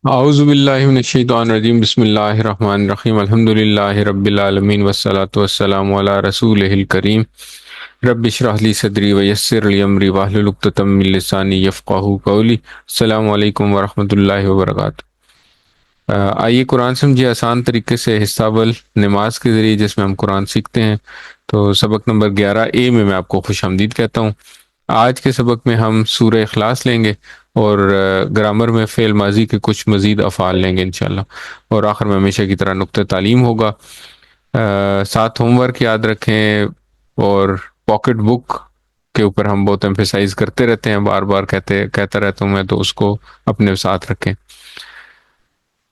اعوذ باللہ من الشیطان الرجیم، بسم اللہ الرحمن الرحیم، الحمد للہ رب العالمین والصلاة والسلام علی رسولہ الکریم، رب اشرح لی صدری ویسر لی امری واحلل عقدۃ من لسانی یفقہوا قولی۔ السلام علیکم ورحمۃ اللہ وبرکاتہ۔ آئیے قرآن سمجھے آسان طریقے سے، حصہ اول نماز کے ذریعے، جس میں ہم قرآن سیکھتے ہیں۔ تو سبق نمبر 11A میں آپ کو خوش آمدید کہتا ہوں۔ آج کے سبق میں ہم سورہ اخلاص لیں گے اور گرامر میں فعل ماضی کے کچھ مزید افعال لیں گے انشاءاللہ، اور آخر میں ہمیشہ کی طرح نقطہ تعلیم ہوگا۔ ساتھ ہوم ورک یاد رکھیں، اور پاکٹ بک کے اوپر ہم بہت ایمفیسائز کرتے رہتے ہیں، بار بار کہتا رہتا ہوں میں، تو اس کو اپنے ساتھ رکھیں۔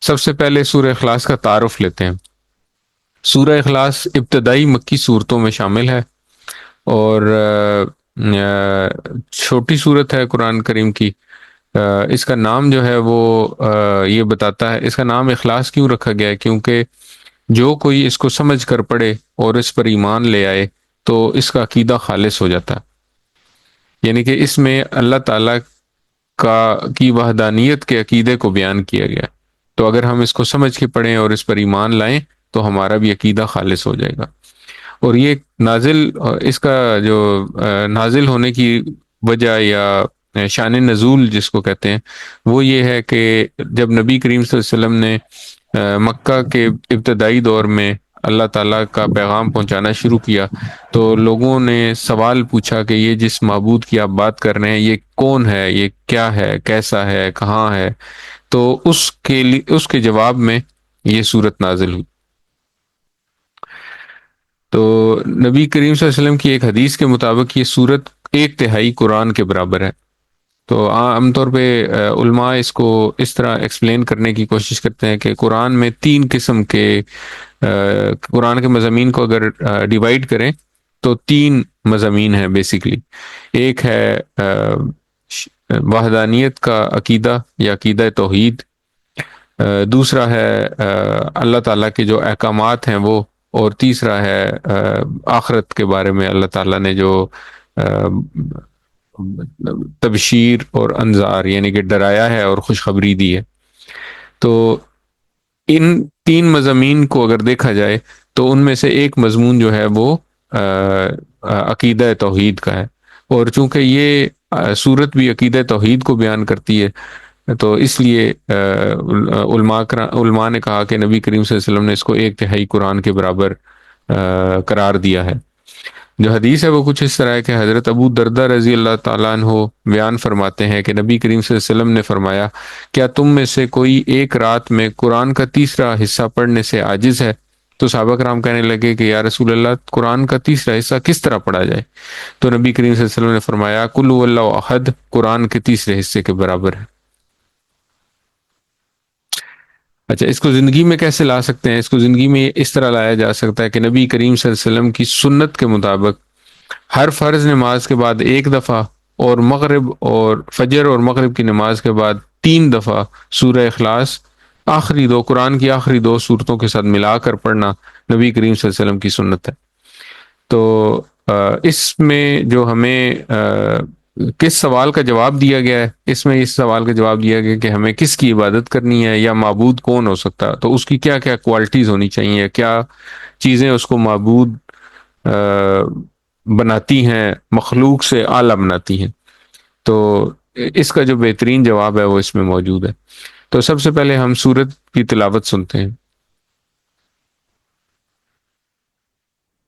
سب سے پہلے سورہ اخلاص کا تعارف لیتے ہیں۔ سورہ اخلاص ابتدائی مکی صورتوں میں شامل ہے، اور چھوٹی صورت ہے قرآن کریم کی۔ اس کا نام جو ہے وہ یہ بتاتا ہے، اس کا نام اخلاص کیوں رکھا گیا ہے، کیونکہ جو کوئی اس کو سمجھ کر پڑھے اور اس پر ایمان لے آئے تو اس کا عقیدہ خالص ہو جاتا ہے، یعنی کہ اس میں اللہ تعالیٰ کی وحدانیت کے عقیدے کو بیان کیا گیا ہے۔ تو اگر ہم اس کو سمجھ کے پڑھیں اور اس پر ایمان لائیں تو ہمارا بھی عقیدہ خالص ہو جائے گا۔ اور یہ نازل، اس کا جو نازل ہونے کی وجہ یا شان نزول جس کو کہتے ہیں، وہ یہ ہے کہ جب نبی کریم صلی اللہ علیہ وسلم نے مکہ کے ابتدائی دور میں اللہ تعالیٰ کا پیغام پہنچانا شروع کیا، تو لوگوں نے سوال پوچھا کہ یہ جس معبود کی آپ بات کر رہے ہیں یہ کون ہے، یہ کیا ہے، کیسا ہے، کہاں ہے؟ تو اس کے جواب میں یہ صورت نازل ہوئی۔ تو نبی کریم صلی اللہ علیہ وسلم کی ایک حدیث کے مطابق یہ صورت 1/3 قرآن کے برابر ہے۔ تو عام طور پہ علماء اس کو اس طرح ایکسپلین کرنے کی کوشش کرتے ہیں کہ قرآن میں 3 قسم کے قرآن کے مضامین کو اگر ڈیوائیڈ کریں تو 3 مضامین ہیں بیسیکلی۔ ایک ہے وحدانیت کا عقیدہ یا عقیدہ توحید، دوسرا ہے اللہ تعالیٰ کے جو احکامات ہیں وہ، اور تیسرا ہے آخرت کے بارے میں اللہ تعالیٰ نے جو تبشیر اور انذار، یعنی کہ ڈرایا ہے اور خوشخبری دی ہے۔ تو ان 3 مضامین کو اگر دیکھا جائے تو ان میں سے ایک مضمون جو ہے وہ عقیدہ توحید کا ہے، اور چونکہ یہ صورت بھی عقیدہ توحید کو بیان کرتی ہے تو اس لیے علماء نے کہا کہ نبی کریم صلی اللہ علیہ وسلم نے اس کو 1/3 قرآن کے برابر قرار دیا ہے۔ جو حدیث ہے وہ کچھ اس طرح ہے کہ حضرت ابو دردہ رضی اللہ تعالیٰ عنہ بیان فرماتے ہیں کہ نبی کریم صلی اللہ علیہ وسلم نے فرمایا، کیا تم میں سے کوئی ایک رات میں قرآن کا تیسرا حصہ پڑھنے سے عاجز ہے؟ تو صحابہ کرام کہنے لگے کہ یا رسول اللہ، قرآن کا تیسرا حصہ کس طرح پڑھا جائے؟ تو نبی کریم صلی اللہ علیہ وسلم نے فرمایا، قل هو اللہ احد قرآن کے تیسرے حصے کے برابر ہے۔ اچھا، اس کو زندگی میں کیسے لا سکتے ہیں؟ اس کو زندگی میں اس طرح لایا جا سکتا ہے کہ نبی کریم صلی اللہ علیہ وسلم کی سنت کے مطابق ہر فرض نماز کے بعد 1 دفعہ، اور مغرب اور فجر اور مغرب کی نماز کے بعد 3 دفعہ سورہ اخلاص آخری 2 قرآن کی آخری 2 صورتوں کے ساتھ ملا کر پڑھنا نبی کریم صلی اللہ علیہ وسلم کی سنت ہے۔ تو اس میں جو ہمیں کس سوال کا جواب دیا گیا ہے، اس میں اس سوال کا جواب دیا گیا کہ ہمیں کس کی عبادت کرنی ہے، یا معبود کون ہو سکتا ہے، تو اس کی کیا کیا کوالٹیز ہونی چاہیے، کیا چیزیں اس کو معبود بناتی ہیں، مخلوق سے اعلیٰ بناتی ہیں۔ تو اس کا جو بہترین جواب ہے وہ اس میں موجود ہے۔ تو سب سے پہلے ہم سورت کی تلاوت سنتے ہیں۔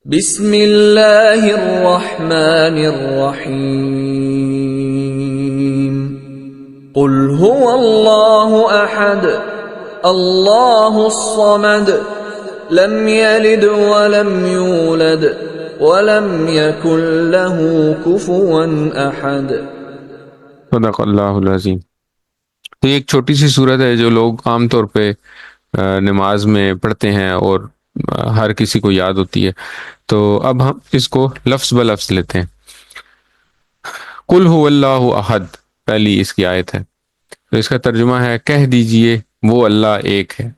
بسم اللہ الرحمن الرحیم، قل هو اللہ احد اللہ الصمد لم یلد ولم یولد ولم یکن له کفوا احد۔ صدق اللہ العظیم۔ تو یہ ایک چھوٹی سی سورت ہے جو لوگ عام طور پہ نماز میں پڑھتے ہیں اور ہر کسی کو یاد ہوتی ہے۔ تو اب ہم اس کو لفظ بلفظ لیتے ہیں۔ قل هو اللہ احد پہلی اس کی آیت ہے، تو اس کا ترجمہ ہے کہہ دیجئے وہ اللہ ایک ہے۔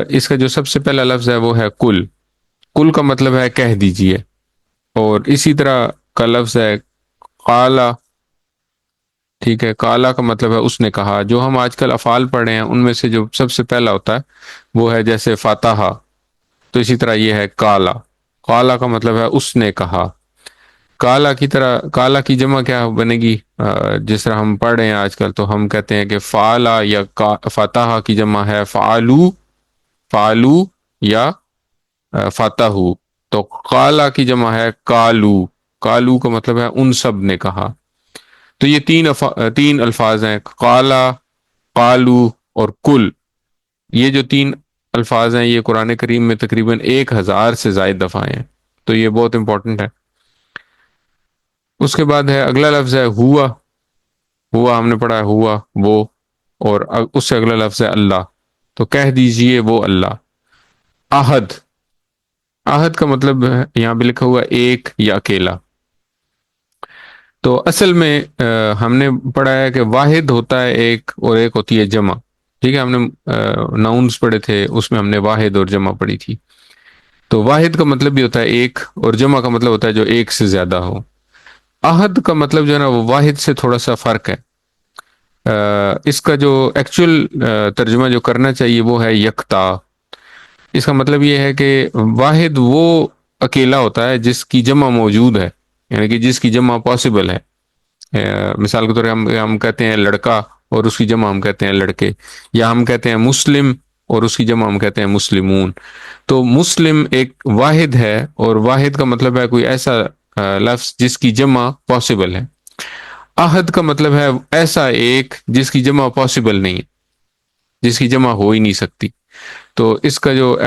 اس کا جو سب سے پہلا لفظ ہے وہ ہے کل۔ کل کا مطلب ہے کہہ دیجئے، اور اسی طرح کا لفظ ہے قال، ٹھیک ہے، کالا کا مطلب ہے اس نے کہا. جو ہم آج کل افعال پڑھ رہے ہیں ان میں سے جو سب سے پہلا ہوتا ہے وہ ہے جیسے فاتحہ، تو اسی طرح یہ ہے کالا. کالا کا مطلب ہے اس نے کہا. کالا کی طرح کالا کی جمع کیا بنے گی؟ جس طرح ہم پڑھ رہے ہیں آج کل تو ہم کہتے ہیں کہ فعلا یا فاتحہ کی جمع ہے فعلو، فعلو یا فاتحو. تو کالا کی جمع ہے کالو. کالو کا مطلب ہے ان سب نے کہا. تو یہ تین الفاظ ہیں، قالا، قالو اور کل. یہ جو تین الفاظ ہیں یہ قرآن کریم میں تقریباً 1000 سے زائد دفعہ ہیں، تو یہ بہت امپورٹنٹ ہے. اس کے بعد ہے اگلا لفظ ہے ہوا. ہوا ہم نے پڑھا ہے ہوا وہ، اور اس سے اگلا لفظ ہے اللہ. تو کہہ دیجئے وہ اللہ. احد، احد کا مطلب ہے یہاں پہ لکھا ہوا ایک یا اکیلا. تو اصل میں ہم نے پڑھا ہے کہ واحد ہوتا ہے ایک اور ایک ہوتی ہے جمع. ٹھیک ہے، ہم نے ناؤنس پڑھے تھے، اس میں ہم نے واحد اور جمع پڑھی تھی. تو واحد کا مطلب بھی ہوتا ہے ایک، اور جمع کا مطلب ہوتا ہے جو ایک سے زیادہ ہو. احد کا مطلب جو ہے نا وہ واحد سے تھوڑا سا فرق ہے. اس کا جو ایکچوئل ترجمہ جو کرنا چاہیے وہ ہے یکتا. اس کا مطلب یہ ہے کہ واحد وہ اکیلا ہوتا ہے جس کی جمع موجود ہے، یعنی کہ جس کی جمع پاسبل ہے. مثال کے طور پہ ہم کہتے ہیں لڑکا اور اس کی جمع ہم کہتے ہیں لڑکے، یا ہم کہتے ہیں مسلم اور اس کی جمع ہم کہتے ہیں مسلمون. تو مسلم ایک واحد ہے، اور واحد کا مطلب ہے کوئی ایسا لفظ جس کی جمع پاسبل ہے. احد کا مطلب ہے ایسا ایک جس کی جمع پاسبل نہیں ہے، جس کی جمع ہو ہی نہیں سکتی. تو اس کا جو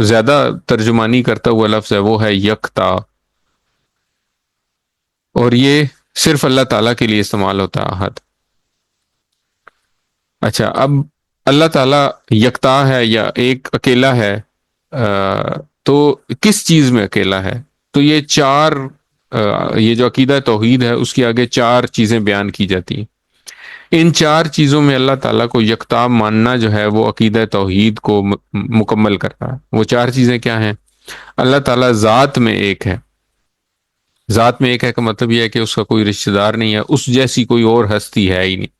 زیادہ ترجمانی کرتا ہوا لفظ ہے وہ ہے یکتا، اور یہ صرف اللہ تعالیٰ کے لیے استعمال ہوتا ہے احد. اچھا، اب اللہ تعالیٰ یکتا ہے یا ایک اکیلا ہے، تو کس چیز میں اکیلا ہے؟ تو یہ یہ جو عقیدہ توحید ہے اس کی آگے 4 چیزیں بیان کی جاتی ہیں. ان 4 چیزوں میں اللہ تعالیٰ کو یکتا ماننا جو ہے وہ عقیدہ توحید کو مکمل کرتا ہے. وہ 4 چیزیں کیا ہیں؟ اللہ تعالیٰ ذات میں ایک ہے. ذات میں ایک ہے کا مطلب یہ ہے کہ اس کا کوئی رشتہ دار نہیں ہے، اس جیسی کوئی اور ہستی ہے ہی نہیں.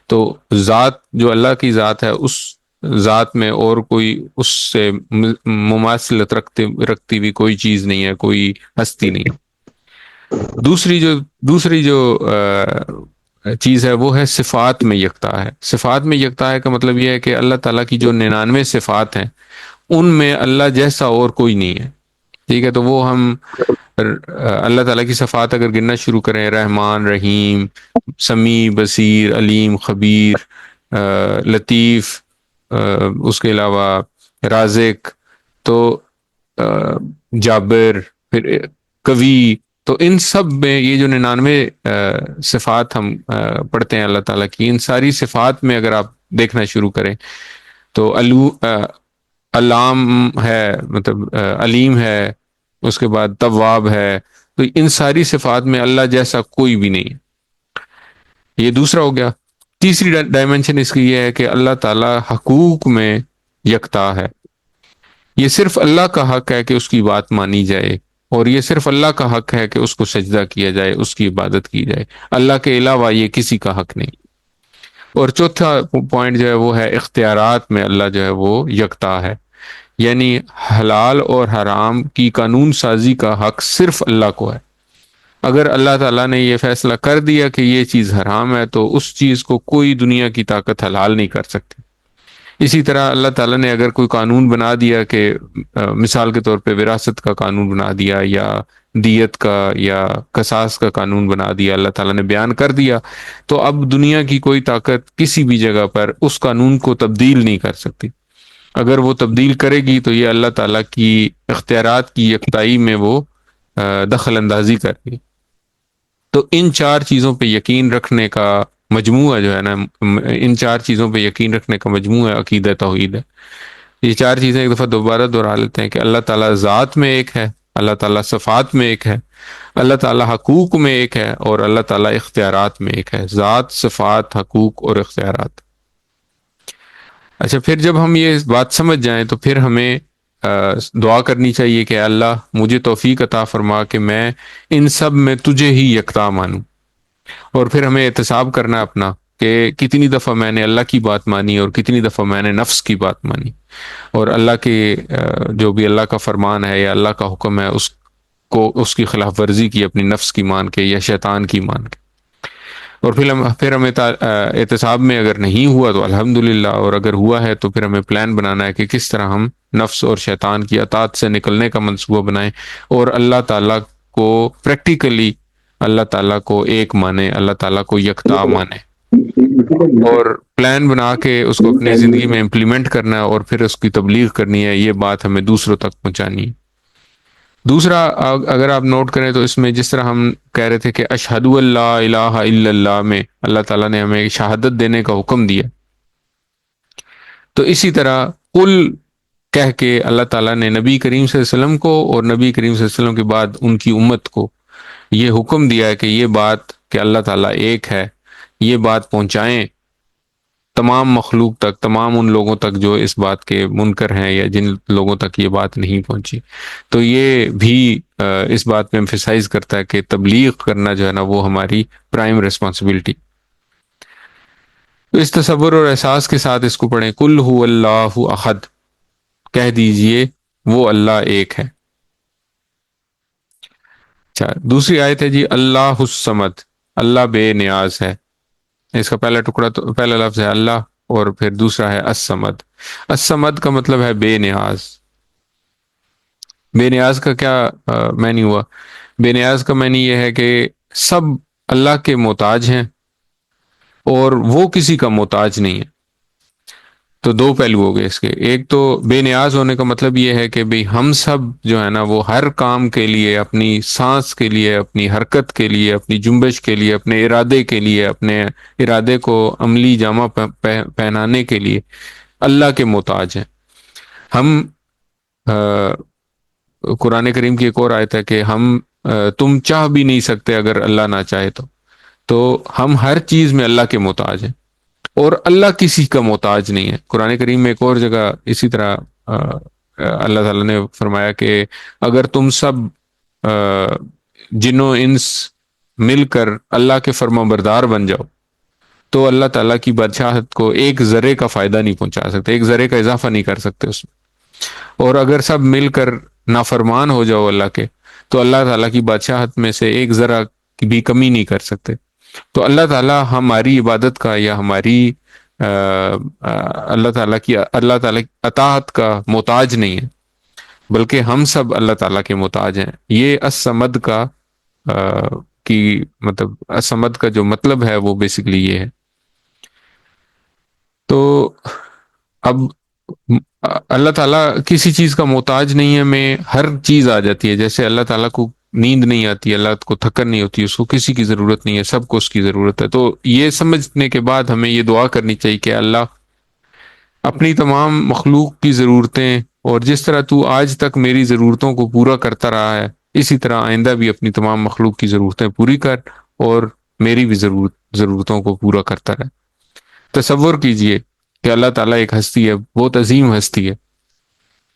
تو ذات جو اللہ کی ذات ہے، اس ذات میں اور کوئی اس سے مماثلت رکھتی ہوئی کوئی چیز نہیں ہے، کوئی ہستی نہیں ہے. دوسری جو چیز ہے وہ ہے صفات میں یکتا ہے. صفات میں یکتا ہے کا مطلب یہ ہے کہ اللہ تعالیٰ کی جو 99 صفات ہیں ان میں اللہ جیسا اور کوئی نہیں ہے. ٹھیک ہے، تو وہ ہم اللہ تعالیٰ کی صفات اگر گننا شروع کریں، رحمان، رحیم، سمیع، بصیر، علیم، خبیر، لطیف، اس کے علاوہ رازق، تو جابر، پھر قوی، تو ان سب میں یہ جو 99 صفات ہم پڑھتے ہیں اللہ تعالیٰ کی، ان ساری صفات میں اگر آپ دیکھنا شروع کریں تو علام ہے، مطلب علیم ہے، اس کے بعد تواب ہے. تو ان ساری صفات میں اللہ جیسا کوئی بھی نہیں ہے. یہ دوسرا ہو گیا. تیسری ڈائمنشن اس کی یہ ہے کہ اللہ تعالیٰ حقوق میں یکتا ہے. یہ صرف اللہ کا حق ہے کہ اس کی بات مانی جائے، اور یہ صرف اللہ کا حق ہے کہ اس کو سجدہ کیا جائے، اس کی عبادت کی جائے. اللہ کے علاوہ یہ کسی کا حق نہیں. اور چوتھا پوائنٹ جو ہے وہ ہے اختیارات میں اللہ جو ہے وہ یکتا ہے، یعنی حلال اور حرام کی قانون سازی کا حق صرف اللہ کو ہے. اگر اللہ تعالیٰ نے یہ فیصلہ کر دیا کہ یہ چیز حرام ہے تو اس چیز کو کوئی دنیا کی طاقت حلال نہیں کر سکتی. اسی طرح اللہ تعالیٰ نے اگر کوئی قانون بنا دیا کہ مثال کے طور پہ وراثت کا قانون بنا دیا، یا دیت کا یا قصاص کا قانون بنا دیا، اللہ تعالیٰ نے بیان کر دیا، تو اب دنیا کی کوئی طاقت کسی بھی جگہ پر اس قانون کو تبدیل نہیں کر سکتی. اگر وہ تبدیل کرے گی تو یہ اللہ تعالیٰ کی اختیارات کی یکتائی میں وہ دخل اندازی کرے گی. تو ان 4 چیزوں پہ یقین رکھنے کا مجموعہ جو ہے نا، ان 4 چیزوں پہ یقین رکھنے کا مجموعہ عقیدہ توحید ہے. یہ 4 چیزیں ایک دفعہ دوبارہ دہرا لیتے ہیں کہ اللہ تعالیٰ ذات میں ایک ہے، اللہ تعالیٰ صفات میں ایک ہے، اللہ تعالیٰ حقوق میں ایک ہے، اور اللہ تعالیٰ اختیارات میں ایک ہے. ذات، صفات، حقوق اور اختیارات. اچھا، پھر جب ہم یہ بات سمجھ جائیں تو پھر ہمیں دعا کرنی چاہیے کہ اللہ مجھے توفیق عطا فرما کہ میں ان سب میں تجھے ہی یکتا مانوں. اور پھر ہمیں احتساب کرنا اپنا کہ کتنی دفعہ میں نے اللہ کی بات مانی اور کتنی دفعہ میں نے نفس کی بات مانی، اور اللہ کے جو بھی اللہ کا فرمان ہے یا اللہ کا حکم ہے اس کو، اس کی خلاف ورزی کی اپنی نفس کی مان کے یا شیطان کی مان کے۔ اور پھر ہمیں احتساب میں اگر نہیں ہوا تو الحمدللہ، اور اگر ہوا ہے تو پھر ہمیں پلان بنانا ہے کہ کس طرح ہم نفس اور شیطان کی اطاعت سے نکلنے کا منصوبہ بنائیں اور اللہ تعالیٰ کو پریکٹیکلی، اللہ تعالیٰ کو ایک مانے، اللہ تعالیٰ کو یکتا مانے، اور پلان بنا کے اس کو اپنی زندگی میں امپلیمنٹ کرنا ہے اور پھر اس کی تبلیغ کرنی ہے۔ یہ بات ہمیں دوسروں تک پہنچانی ہے۔ دوسرا، اگر آپ نوٹ کریں تو اس میں جس طرح ہم کہہ رہے تھے کہ اشہد اللہ الہ الا اللہ میں اللہ تعالیٰ نے ہمیں شہادت دینے کا حکم دیا، تو اسی طرح قل کہہ کے اللہ تعالیٰ نے نبی کریم صلی اللہ علیہ وسلم کو اور نبی کریم صلی اللہ علیہ وسلم کے بعد ان کی امت کو یہ حکم دیا ہے کہ یہ بات کہ اللہ تعالیٰ ایک ہے، یہ بات پہنچائیں تمام مخلوق تک، تمام ان لوگوں تک جو اس بات کے منکر ہیں یا جن لوگوں تک یہ بات نہیں پہنچی۔ تو یہ بھی اس بات میں ایمفیسائز کرتا ہے کہ تبلیغ کرنا جو ہے نا وہ ہماری پرائم ریسپانسبلٹی۔ تو اس تصور اور احساس کے ساتھ اس کو پڑھیں، قل هو اللہ احد، کہہ دیجئے وہ اللہ ایک ہے۔ اچھا، دوسری آیت ہے جی اللہ الصمد، اللہ بے نیاز ہے۔ اس کا پہلا ٹکڑا تو پہلا لفظ ہے اللہ، اور پھر دوسرا ہے الصمد۔ الصمد کا مطلب ہے بے نیاز۔ بے نیاز کا کیا معنی ہوا؟ بے نیاز کا معنی یہ ہے کہ سب اللہ کے محتاج ہیں اور وہ کسی کا محتاج نہیں ہے۔ تو دو پہلو ہو گئے اس کے، ایک تو بے نیاز ہونے کا مطلب یہ ہے کہ بھئی ہم سب جو ہے نا وہ ہر کام کے لیے، اپنی سانس کے لیے، اپنی حرکت کے لیے، اپنی جنبش کے لیے، اپنے ارادے کے لیے، اپنے ارادے کو عملی جامہ پہنانے کے لیے اللہ کے محتاج ہیں۔ ہم قرآن کریم کی ایک اور آیت ہے کہ ہم تم چاہ بھی نہیں سکتے اگر اللہ نہ چاہے تو ہم ہر چیز میں اللہ کے محتاج ہیں، اور اللہ کسی کا محتاج نہیں ہے۔ قرآن کریم میں ایک اور جگہ اسی طرح اللہ تعالیٰ نے فرمایا کہ اگر تم سب جن و انس مل کر اللہ کے فرما بردار بن جاؤ تو اللہ تعالیٰ کی بادشاہت کو ایک ذرے کا فائدہ نہیں پہنچا سکتے، ایک ذرے کا اضافہ نہیں کر سکتے اس میں، اور اگر سب مل کر نافرمان ہو جاؤ اللہ کے تو اللہ تعالیٰ کی بادشاہت میں سے ایک ذرہ کی بھی کمی نہیں کر سکتے۔ تو اللہ تعالیٰ ہماری عبادت کا یا ہماری اللہ تعالیٰ کی اطاعت کا محتاج نہیں ہے، بلکہ ہم سب اللہ تعالیٰ کے محتاج ہیں۔ یہ الصمد کا کی مطلب الصمد کا جو مطلب ہے وہ بیسیکلی یہ ہے۔ تو اب اللہ تعالیٰ کسی چیز کا محتاج نہیں ہے میں ہر چیز آ جاتی ہے، جیسے اللہ تعالیٰ کو نیند نہیں آتی، اللہ کو تھکن نہیں ہوتی، اس کو کسی کی ضرورت نہیں ہے، سب کو اس کی ضرورت ہے۔ تو یہ سمجھنے کے بعد ہمیں یہ دعا کرنی چاہیے کہ اللہ اپنی تمام مخلوق کی ضرورتیں، اور جس طرح تو آج تک میری ضرورتوں کو پورا کرتا رہا ہے اسی طرح آئندہ بھی اپنی تمام مخلوق کی ضرورتیں پوری کر اور میری بھی ضرورتوں کو پورا کرتا رہے۔ تصور کیجئے کہ اللہ تعالیٰ ایک ہستی ہے، بہت عظیم ہستی ہے،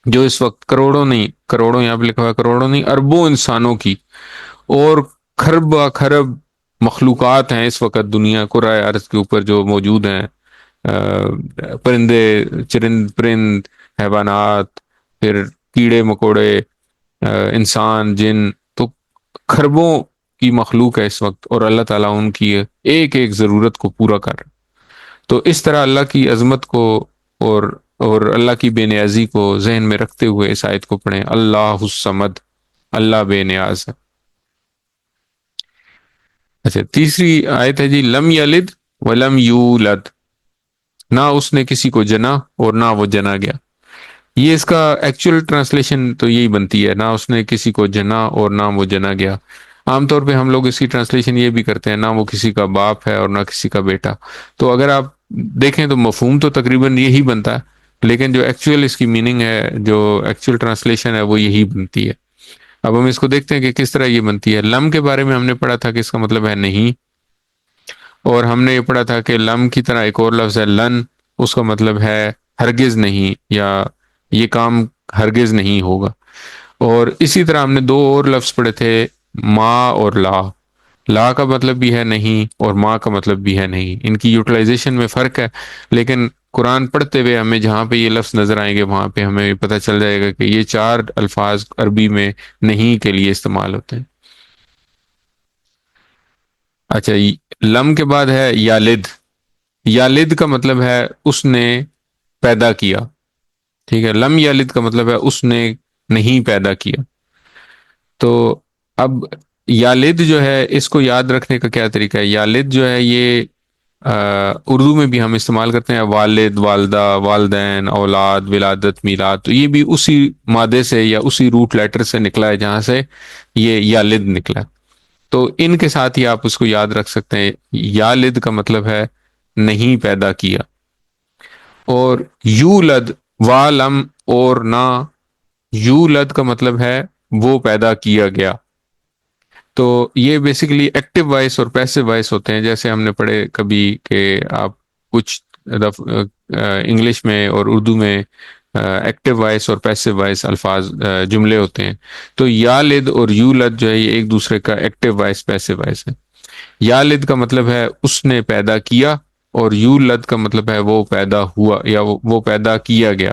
جو اس وقت کروڑوں یہاں پہ لکھا ہوا ہے، کروڑوں نہیں اربوں انسانوں کی اور خرب خرب مخلوقات ہیں اس وقت دنیا کرۂ ارض کے اوپر جو موجود ہیں، پرندے پرند، حیوانات، پھر کیڑے مکوڑے، انسان، جن، تو خربوں کی مخلوق ہے اس وقت، اور اللہ تعالیٰ ان کی ایک ایک ضرورت کو پورا کر رہا۔ تو اس طرح اللہ کی عظمت کو اور اللہ کی بے نیازی کو ذہن میں رکھتے ہوئے اس آیت کو پڑھیں، اللہ الصمد، اللہ بے نیاز ہے۔ اچھا، تیسری آیت ہے جی لم یلد ولم یولد، نہ اس نے کسی کو جنا اور نہ وہ جنا گیا۔ یہ اس کا ایکچوئل ٹرانسلیشن تو یہی بنتی ہے، نہ اس نے کسی کو جنا اور نہ وہ جنا گیا۔ عام طور پہ ہم لوگ اس کی ٹرانسلیشن یہ بھی کرتے ہیں، نہ وہ کسی کا باپ ہے اور نہ کسی کا بیٹا۔ تو اگر آپ دیکھیں تو مفہوم تو تقریباً یہی بنتا ہے، لیکن جو ایکچوئل اس کی میننگ ہے، جو ایکچوئل ٹرانسلیشن ہے وہ یہی بنتی ہے۔ اب ہم اس کو دیکھتے ہیں کہ کس طرح یہ بنتی ہے۔ لم کے بارے میں ہم نے پڑھا تھا کہ اس کا مطلب ہے نہیں، اور ہم نے یہ پڑھا تھا کہ لم کی طرح ایک اور لفظ ہے لن، اس کا مطلب ہے ہرگز نہیں، یا یہ کام ہرگز نہیں ہوگا۔ اور اسی طرح ہم نے دو اور لفظ پڑھے تھے، ما اور لا۔ لا کا مطلب بھی ہے نہیں اور ما کا مطلب بھی ہے نہیں، ان کی یوٹیلائزیشن میں فرق ہے، لیکن قرآن پڑھتے ہوئے ہمیں جہاں پہ یہ لفظ نظر آئیں گے وہاں پہ ہمیں پتہ چل جائے گا کہ یہ 4 الفاظ عربی میں نہیں کے لیے استعمال ہوتے ہیں۔ اچھا، لم کے بعد ہے یالد۔ یالد کا مطلب ہے اس نے پیدا کیا، ٹھیک ہے۔ لم یالد کا مطلب ہے اس نے نہیں پیدا کیا۔ تو اب یالد جو ہے اس کو یاد رکھنے کا کیا طریقہ ہے؟ یالد جو ہے یہ اردو میں بھی ہم استعمال کرتے ہیں، والد، والدہ، والدین، اولاد، ولادت، میلاد، تو یہ بھی اسی مادے سے یا اسی روٹ لیٹر سے نکلا ہے جہاں سے یہ یالد نکلا ہے۔ تو ان کے ساتھ ہی آپ اس کو یاد رکھ سکتے ہیں۔ یالد کا مطلب ہے نہیں پیدا کیا، اور یولد، والم اور نہ، یولد کا مطلب ہے وہ پیدا کیا گیا۔ تو یہ بیسیکلی ایکٹیو وائس اور پیسو وائس ہوتے ہیں، جیسے ہم نے پڑھے کبھی کہ آپ کچھ انگلش میں اور اردو میں ایکٹیو وائس اور پیسو وائس الفاظ جملے ہوتے ہیں، تو یالد اور یولد جو ہے یہ ایک دوسرے کا ایکٹیو وائس پیسو وائس ہے۔ یالد کا مطلب ہے اس نے پیدا کیا، اور یولد کا مطلب ہے وہ پیدا ہوا یا وہ پیدا کیا گیا،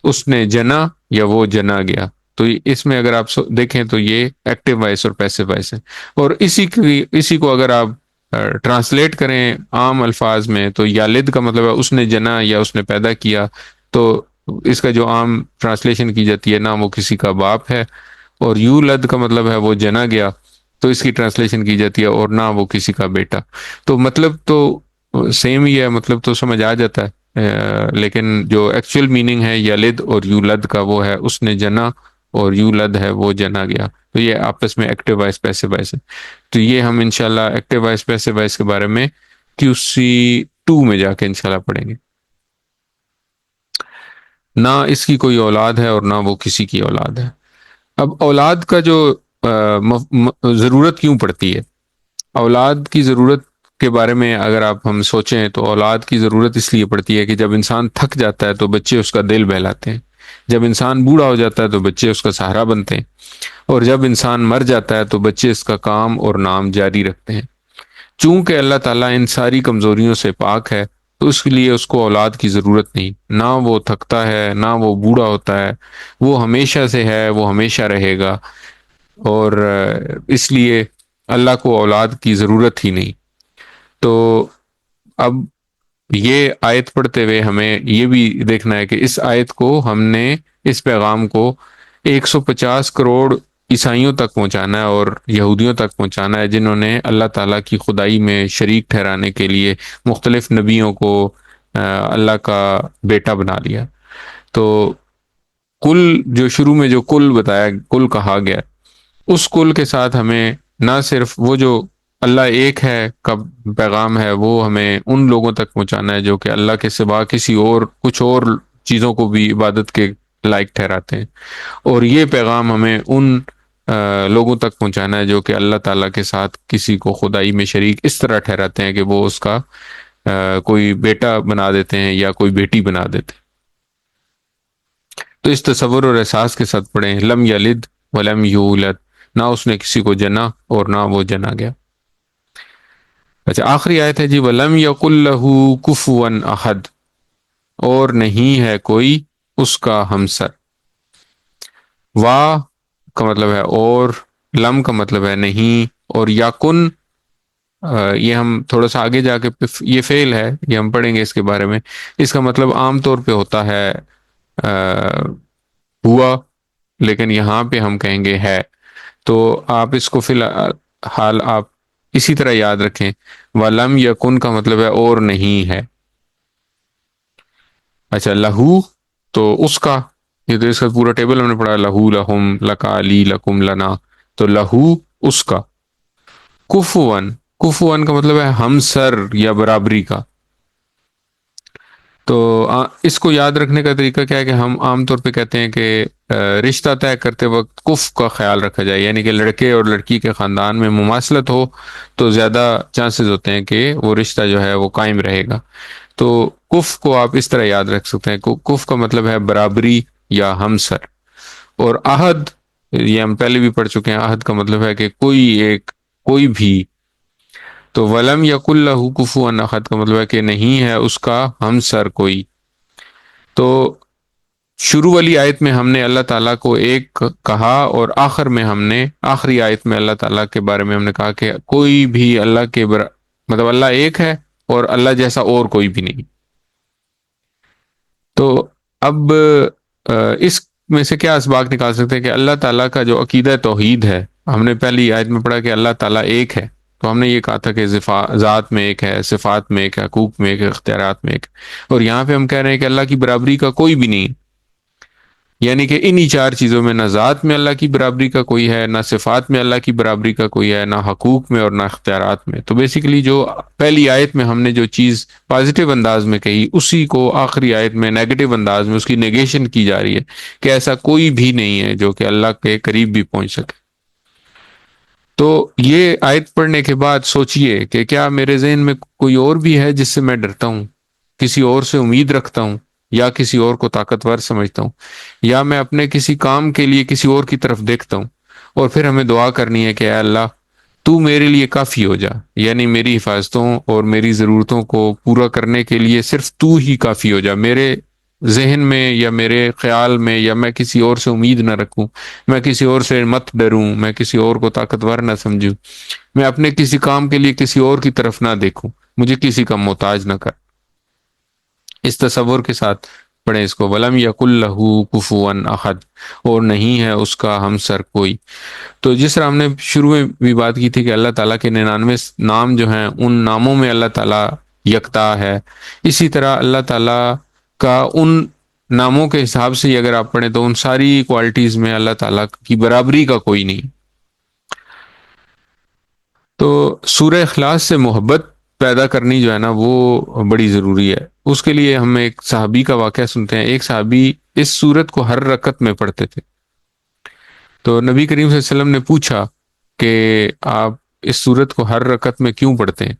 اس نے جنا یا وہ جنا گیا۔ تو اس میں اگر آپ دیکھیں تو یہ ایکٹیو وائس اور پیسو وائس ہے۔ اور اسی کو اگر آپ ٹرانسلیٹ کریں عام الفاظ میں، تو یالد کا مطلب ہے اس نے جنا یا اس نے پیدا کیا، تو اس کا جو عام ٹرانسلیشن کی جاتی ہے، نہ وہ کسی کا باپ ہے، اور یولد کا مطلب ہے وہ جنا گیا، تو اس کی ٹرانسلیشن کی جاتی ہے اور نہ وہ کسی کا بیٹا۔ تو مطلب تو سیم ہی ہے، مطلب تو سمجھ آ جاتا ہے، لیکن جو ایکچوئل میننگ ہے یلد اور یولد کا وہ ہے اس نے جنا، اور یولد ہے وہ جنا گیا۔ تو یہ آپس میں ایکٹیو وائس پیسو وائس ہے۔ تو یہ ہم انشاءاللہ ایکٹیو وائس پیسو وائس کے بارے میں QC2 میں جا کے انشاءاللہ پڑھیں گے۔ نہ اس کی کوئی اولاد ہے اور نہ وہ کسی کی اولاد ہے۔ اب اولاد کا جو ضرورت کیوں پڑتی ہے؟ اولاد کی ضرورت کے بارے میں اگر ہم سوچیں تو اولاد کی ضرورت اس لیے پڑتی ہے کہ جب انسان تھک جاتا ہے تو بچے اس کا دل بہلاتے ہیں، جب انسان بوڑھا ہو جاتا ہے تو بچے اس کا سہارا بنتے ہیں، اور جب انسان مر جاتا ہے تو بچے اس کا کام اور نام جاری رکھتے ہیں۔ چونکہ اللہ تعالیٰ ان ساری کمزوریوں سے پاک ہے، تو اس کے لیے اس کو اولاد کی ضرورت نہیں، نہ وہ تھکتا ہے نہ وہ بوڑھا ہوتا ہے، وہ ہمیشہ سے ہے، وہ ہمیشہ رہے گا، اور اس لیے اللہ کو اولاد کی ضرورت ہی نہیں۔ تو اب یہ آیت پڑھتے ہوئے ہمیں یہ بھی دیکھنا ہے کہ اس آیت کو ہم نے، اس پیغام کو 150 کروڑ عیسائیوں تک پہنچانا ہے اور یہودیوں تک پہنچانا ہے، جنہوں نے اللہ تعالیٰ کی خدائی میں شریک ٹھہرانے کے لیے مختلف نبیوں کو اللہ کا بیٹا بنا لیا۔ تو کل جو شروع میں جو کل بتایا، کل کہا گیا، اس کل کے ساتھ ہمیں نہ صرف وہ جو اللہ ایک ہے کا پیغام ہے وہ ہمیں ان لوگوں تک پہنچانا ہے جو کہ اللہ کے سوا کسی اور کچھ اور چیزوں کو بھی عبادت کے لائق ٹھہراتے ہیں، اور یہ پیغام ہمیں ان لوگوں تک پہنچانا ہے جو کہ اللہ تعالیٰ کے ساتھ کسی کو خدائی میں شریک اس طرح ٹھہراتے ہیں کہ وہ اس کا کوئی بیٹا بنا دیتے ہیں یا کوئی بیٹی بنا دیتے ہیں۔ تو اس تصور اور احساس کے ساتھ پڑھیں، لم یلد ولم یولد، نہ اس نے کسی کو جنا اور نہ وہ جنا گیا۔ اچھا، آخری آیت ہے جی، وَلَمْ يَقُلْ لَهُ كُفُوًا أَحَدٌ، اور نہیں ہے کوئی اس کا ہمسر۔ وا کا مطلب ہے اور، لم کا مطلب ہے نہیں، اور یکن یہ ہم تھوڑا سا آگے جا کے یہ فعل ہے، یہ ہم پڑھیں گے اس کے بارے میں، اس کا مطلب عام طور پہ ہوتا ہے ہوا، لیکن یہاں پہ ہم کہیں گے ہے۔ تو آپ اس کو فی الحال آپ اسی طرح یاد رکھیں، وَلَمْ یکن کا مطلب ہے اور نہیں ہے۔ اچھا، لہو تو اس کا، یہ تو اس کا پورا ٹیبل ہم نے پڑھا، لہو، لہم، لکا، لی، لکم، لنا، تو لہو اس کا۔ کفوان، کفوان کا مطلب ہے ہمسر یا برابری کا۔ تو اس کو یاد رکھنے کا طریقہ کیا ہے کہ ہم عام طور پہ کہتے ہیں کہ رشتہ طے کرتے وقت کف کا خیال رکھا جائے، یعنی کہ لڑکے اور لڑکی کے خاندان میں مماثلت ہو تو زیادہ چانسز ہوتے ہیں کہ وہ رشتہ جو ہے وہ قائم رہے گا۔ تو کف کو آپ اس طرح یاد رکھ سکتے ہیں، کف کا مطلب ہے برابری یا ہمسر۔ اور عہد، یہ ہم پہلے بھی پڑھ چکے ہیں، عہد کا مطلب ہے کہ کوئی ایک کوئی بھی. تو ولم یکن لہ کفوا احد کا مطلب ہے کہ نہیں ہے اس کا ہمسر کوئی. تو شروع والی آیت میں ہم نے اللہ تعالیٰ کو ایک کہا، اور آخر میں ہم نے آخری آیت میں اللہ تعالیٰ کے بارے میں ہم نے کہا کہ کوئی بھی اللہ کے مطلب اللہ ایک ہے اور اللہ جیسا اور کوئی بھی نہیں. تو اب اس میں سے کیا اسباق نکال سکتے ہیں کہ اللہ تعالیٰ کا جو عقیدہ توحید ہے، ہم نے پہلی آیت میں پڑھا کہ اللہ تعالیٰ ایک ہے، تو ہم نے یہ کہا تھا کہ ذات میں ایک ہے، صفات میں ایک ہے، حقوق میں ایک ہے، اختیارات میں ایک ہے. اور یہاں پہ ہم کہہ رہے ہیں کہ اللہ کی برابری کا کوئی بھی نہیں، یعنی کہ انہی چار چیزوں میں نہ ذات میں اللہ کی برابری کا کوئی ہے، نہ صفات میں اللہ کی برابری کا کوئی ہے، نہ حقوق میں اور نہ اختیارات میں. تو بیسیکلی جو پہلی آیت میں ہم نے جو چیز پازیٹیو انداز میں کہی، اسی کو آخری آیت میں نیگیٹو انداز میں اس کی نیگیشن کی جا رہی ہے کہ ایسا کوئی بھی نہیں ہے جو کہ اللہ کے قریب بھی پہنچ سکے. تو یہ آیت پڑھنے کے بعد سوچئے کہ کیا میرے ذہن میں کوئی اور بھی ہے جس سے میں ڈرتا ہوں، کسی اور سے امید رکھتا ہوں، یا کسی اور کو طاقتور سمجھتا ہوں، یا میں اپنے کسی کام کے لیے کسی اور کی طرف دیکھتا ہوں. اور پھر ہمیں دعا کرنی ہے کہ اے اللہ تو میرے لیے کافی ہو جا، یعنی میری حفاظتوں اور میری ضرورتوں کو پورا کرنے کے لیے صرف تو ہی کافی ہو جا. میرے ذہن میں یا میرے خیال میں یا میں کسی اور سے امید نہ رکھوں، میں کسی اور سے مت ڈروں، میں کسی اور کو طاقتور نہ سمجھوں، میں اپنے کسی کام کے لیے کسی اور کی طرف نہ دیکھوں، مجھے کسی کا محتاج نہ کر. اس تصور کے ساتھ پڑھیں اس کو، ولم یکن لہ کفوا احد، اور نہیں ہے اس کا ہمسر کوئی. تو جس طرح ہم نے شروع میں بھی بات کی تھی کہ اللہ تعالیٰ کے 99 نام جو ہیں، ان ناموں میں اللہ تعالیٰ یکتا ہے، اسی طرح اللہ تعالیٰ کا ان ناموں کے حساب سے اگر آپ پڑھیں تو ان ساری کوالٹیز میں اللہ تعالیٰ کی برابری کا کوئی نہیں. تو سورہ اخلاص سے محبت پیدا کرنی جو ہے نا وہ بڑی ضروری ہے. اس کے لیے ہم ایک صحابی کا واقعہ سنتے ہیں. ایک صحابی اس سورت کو ہر رکعت میں پڑھتے تھے. تو نبی کریم صلی اللہ علیہ وسلم نے پوچھا کہ آپ اس سورت کو ہر رکعت میں کیوں پڑھتے ہیں؟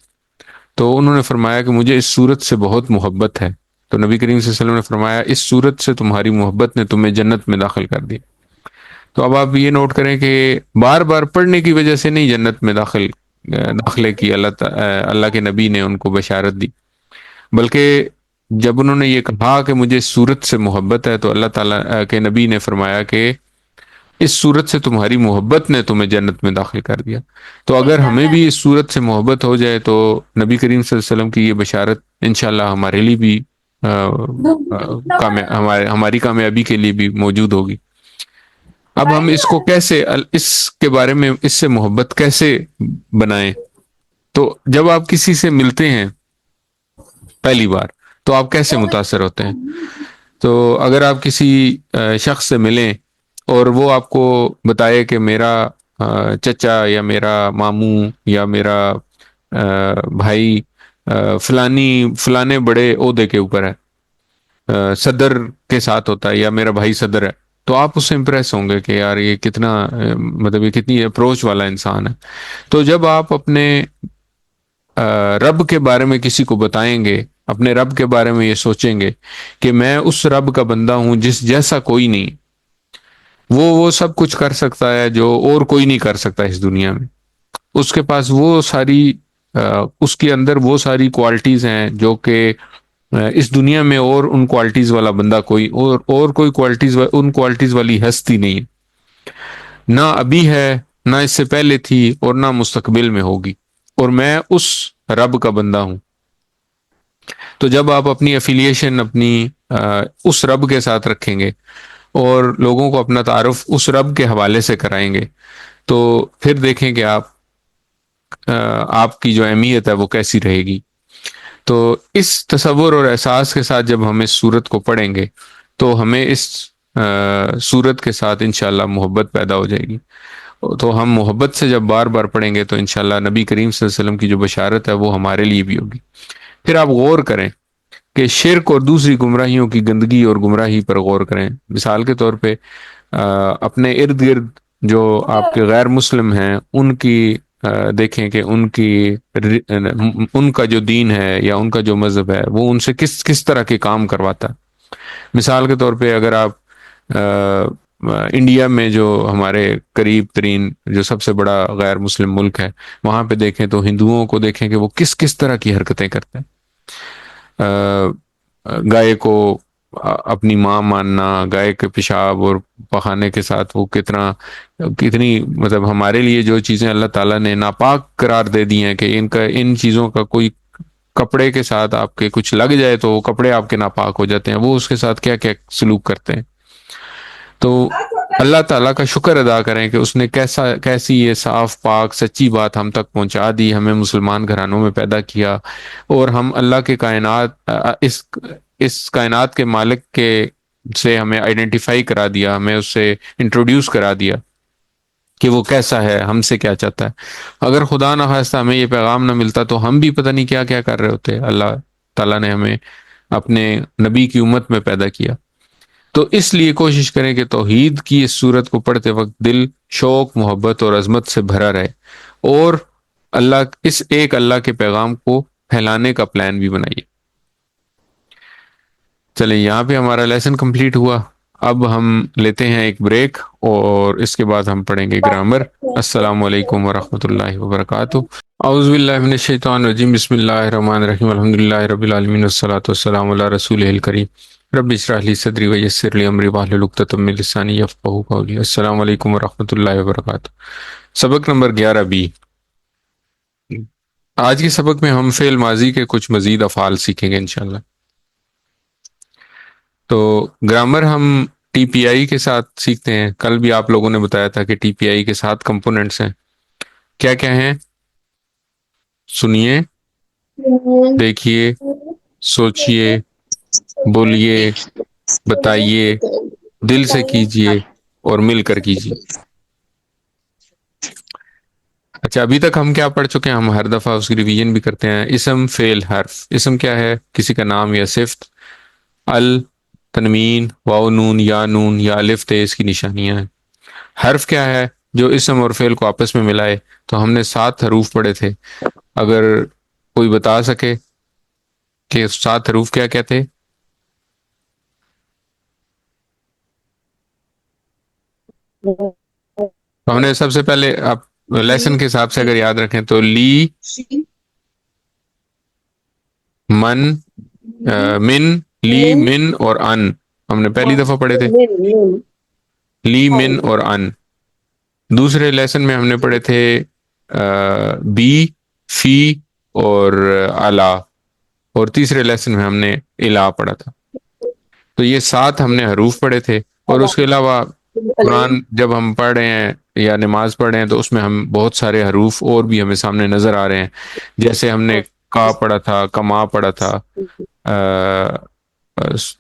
تو انہوں نے فرمایا کہ مجھے اس سورت سے بہت محبت ہے. تو نبی کریم صلی اللہ علیہ وسلم نے فرمایا اس سورت سے تمہاری محبت نے تمہیں جنت میں داخل کر دیا. تو اب آپ یہ نوٹ کریں کہ بار بار پڑھنے کی وجہ سے نہیں جنت میں داخلے کی اللہ کے نبی نے ان کو بشارت دی، بلکہ جب انہوں نے یہ کہا کہ مجھے اس سورت سے محبت ہے تو اللہ تعالیٰ کے نبی نے فرمایا کہ اس سورت سے تمہاری محبت نے تمہیں جنت میں داخل کر دیا. تو اگر ہمیں بھی اس سورت سے محبت ہو جائے تو نبی کریم صلی اللہ علیہ وسلم کی یہ بشارت انشاءاللہ ہمارے لیے بھی ہماری کامیابی کے لیے بھی موجود ہوگی. اب ہم اس کو کیسے، اس کے بارے میں اس سے محبت کیسے بنائیں؟ تو جب آپ کسی سے ملتے ہیں پہلی بار تو آپ کیسے متاثر ہوتے ہیں؟ تو اگر آپ کسی شخص سے ملیں اور وہ آپ کو بتائے کہ میرا چچا یا میرا ماموں یا میرا بھائی فلانے بڑے عہدے کے اوپر ہے، صدر کے ساتھ ہوتا ہے، یا میرا بھائی صدر ہے، تو آپ اس سے امپریس ہوں گے کہ یار یہ کتنا مطلب یہ کتنی اپروچ والا انسان ہے. تو جب آپ اپنے رب کے بارے میں کسی کو بتائیں گے، اپنے رب کے بارے میں یہ سوچیں گے کہ میں اس رب کا بندہ ہوں جس جیسا کوئی نہیں، وہ سب کچھ کر سکتا ہے جو اور کوئی نہیں کر سکتا اس دنیا میں. اس کے پاس وہ ساری اس کے اندر وہ ساری کوالٹیز ہیں جو کہ اس دنیا میں اور ان کوالٹیز والا بندہ کوئی اور کوئی کوالٹیز ان کوالٹیز والی ہستی نہیں ہے، نہ ابھی ہے، نہ اس سے پہلے تھی، اور نہ مستقبل میں ہوگی، اور میں اس رب کا بندہ ہوں. تو جب آپ اپنی افیلیشن اپنی اس رب کے ساتھ رکھیں گے اور لوگوں کو اپنا تعارف اس رب کے حوالے سے کرائیں گے تو پھر دیکھیں کہ آپ کی جو اہمیت ہے وہ کیسی رہے گی. تو اس تصور اور احساس کے ساتھ جب ہم اس سورت کو پڑھیں گے تو ہمیں اس سورت کے ساتھ انشاءاللہ محبت پیدا ہو جائے گی. تو ہم محبت سے جب بار بار پڑھیں گے تو انشاءاللہ نبی کریم صلی اللہ علیہ وسلم کی جو بشارت ہے وہ ہمارے لیے بھی ہوگی. پھر آپ غور کریں کہ شرک اور دوسری گمراہیوں کی گندگی اور گمراہی پر غور کریں. مثال کے طور پہ اپنے ارد گرد جو آپ کے غیر مسلم ہیں ان کی دیکھیں کہ ان کا جو دین ہے یا ان کا جو مذہب ہے وہ ان سے کس طرح کے کام کرواتا ہے. مثال کے طور پہ اگر آپ انڈیا میں جو ہمارے قریب ترین جو سب سے بڑا غیر مسلم ملک ہے، وہاں پہ دیکھیں تو ہندوؤں کو دیکھیں کہ وہ کس کس طرح کی حرکتیں کرتے ہیں۔ گائے کو اپنی ماں ماننا، گائے کے پیشاب اور پخانے کے ساتھ وہ کتنی مطلب ہمارے لیے جو چیزیں اللہ تعالیٰ نے ناپاک قرار دے دی ہیں کہ ان چیزوں کا کوئی کپڑے کے ساتھ آپ کے کچھ لگ جائے تو وہ کپڑے آپ کے ناپاک ہو جاتے ہیں، وہ اس کے ساتھ کیا کیا سلوک کرتے ہیں۔ تو اللہ تعالیٰ کا شکر ادا کریں کہ اس نے کیسی یہ صاف پاک سچی بات ہم تک پہنچا دی، ہمیں مسلمان گھرانوں میں پیدا کیا، اور ہم اللہ کے اس کائنات کے مالک کے سے ہمیں آئیڈینٹیفائی کرا دیا، ہمیں اس سے انٹروڈیوس کرا دیا کہ وہ کیسا ہے، ہم سے کیا چاہتا ہے۔ اگر خدا نہ خواستہ ہمیں یہ پیغام نہ ملتا تو ہم بھی پتہ نہیں کیا کیا کر رہے ہوتے۔ اللہ تعالیٰ نے ہمیں اپنے نبی کی امت میں پیدا کیا، تو اس لیے کوشش کریں کہ توحید کی اس صورت کو پڑھتے وقت دل شوق، محبت اور عظمت سے بھرا رہے، اور اس ایک اللہ کے پیغام کو پھیلانے کا پلان بھی بنائیے۔ چلیں، یہاں پہ ہمارا لیسن کمپلیٹ ہوا۔ اب ہم لیتے ہیں ایک بریک، اور اس کے بعد ہم پڑھیں گے گرامر۔ السلام علیکم ورحمۃ اللہ وبرکاتہ۔ اعوذ باللہ من الشیطان الرجیم، بسم اللہ الرحمن الرحیم، الحمدللہ رب العالمین، والصلاۃ والسلام علی رسولہ الکریم، رب اشرح لی صدری ویسر لی امری واحلل عقدۃ من لسانی یفقہوا قولی۔ السلام علیکم ورحمۃ اللہ وبرکاتہ۔ سبق نمبر 11 بی۔ آج کے سبق میں ہم فعل ماضی کے کچھ مزید افعال سیکھیں گے انشاءاللہ۔ تو گرامر ہم ٹی پی آئی کے ساتھ سیکھتے ہیں۔ کل بھی آپ لوگوں نے بتایا تھا کہ ٹی پی آئی کے 7 کمپوننٹس ہیں۔ کیا کیا ہیں؟ سنیے، دیکھیے، سوچئے، بولیے، بتائیے، دل سے کیجئے اور مل کر کیجئے۔ اچھا، ابھی تک ہم کیا پڑھ چکے ہیں؟ ہم ہر دفعہ اس کی ریویژن بھی کرتے ہیں۔ اسم، فعل، حرف۔ اسم کیا ہے؟ کسی کا نام یا صفت۔ تنوین، واو نون، یا نون یا الف تیز کی نشانیاں ہیں۔ حرف کیا ہے؟ جو اسم اور فعل کو آپس میں ملائے۔ تو ہم نے 7 حروف پڑھے تھے، اگر کوئی بتا سکے کہ 7 حروف کیا کہتے؟ ہم نے سب سے پہلے آپ لیسن کے حساب سے اگر یاد رکھیں تو لی، من، من، لی، من اور ان ہم نے پہلی دفعہ پڑھے تھے۔ لی، من اور ان۔ دوسرے لیسن میں ہم نے پڑھے تھے بی، فی اور الا، اور تیسرے لیسن میں ہم نے الا پڑھا تھا۔ تو یہ 7 ہم نے حروف پڑھے تھے، اور اس کے علاوہ قرآن جب ہم پڑھ رہے ہیں یا نماز پڑھ رہے ہیں تو اس میں ہم بہت سارے حروف اور بھی ہمیں سامنے نظر آ رہے ہیں، جیسے ہم نے کا پڑھا تھا، کما پڑھا تھا،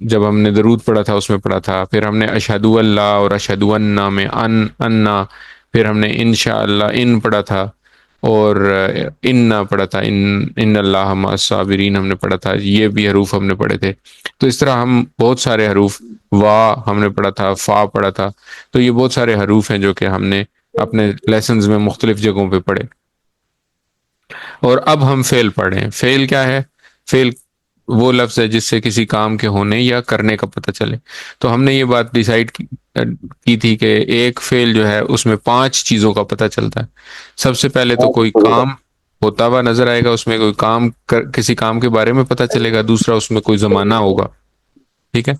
جب ہم نے درود پڑھا تھا اس میں پڑھا تھا، پھر ہم نے اشہد اللہ اور اشہد انہ میں انا، پھر ہم نے انشاءاللہ ان پڑھا تھا، اور ان پڑھا تھا، ان اللہ مع الصابرین ہم نے پڑھا تھا۔ یہ بھی حروف ہم نے پڑھے تھے۔ تو اس طرح ہم بہت سارے حروف، وا ہم نے پڑھا تھا، فا پڑھا تھا۔ تو یہ بہت سارے حروف ہیں جو کہ ہم نے اپنے لیسنز میں مختلف جگہوں پہ پڑھے۔ اور اب ہم فعل پڑھ رہے ہیں۔ فعل کیا ہے؟ فعل وہ لفظ ہے جس سے کسی کام کے ہونے یا کرنے کا پتہ چلے۔ تو ہم نے یہ بات ڈیسائیڈ کی تھی کہ ایک فعل جو ہے اس میں 5 چیزوں کا پتہ چلتا ہے۔ سب سے پہلے تو کوئی کام ہوتا ہوا نظر آئے گا، اس میں کوئی کسی کام کے بارے میں پتہ چلے گا۔ دوسرا، اس میں کوئی زمانہ ہوگا، ٹھیک ہے۔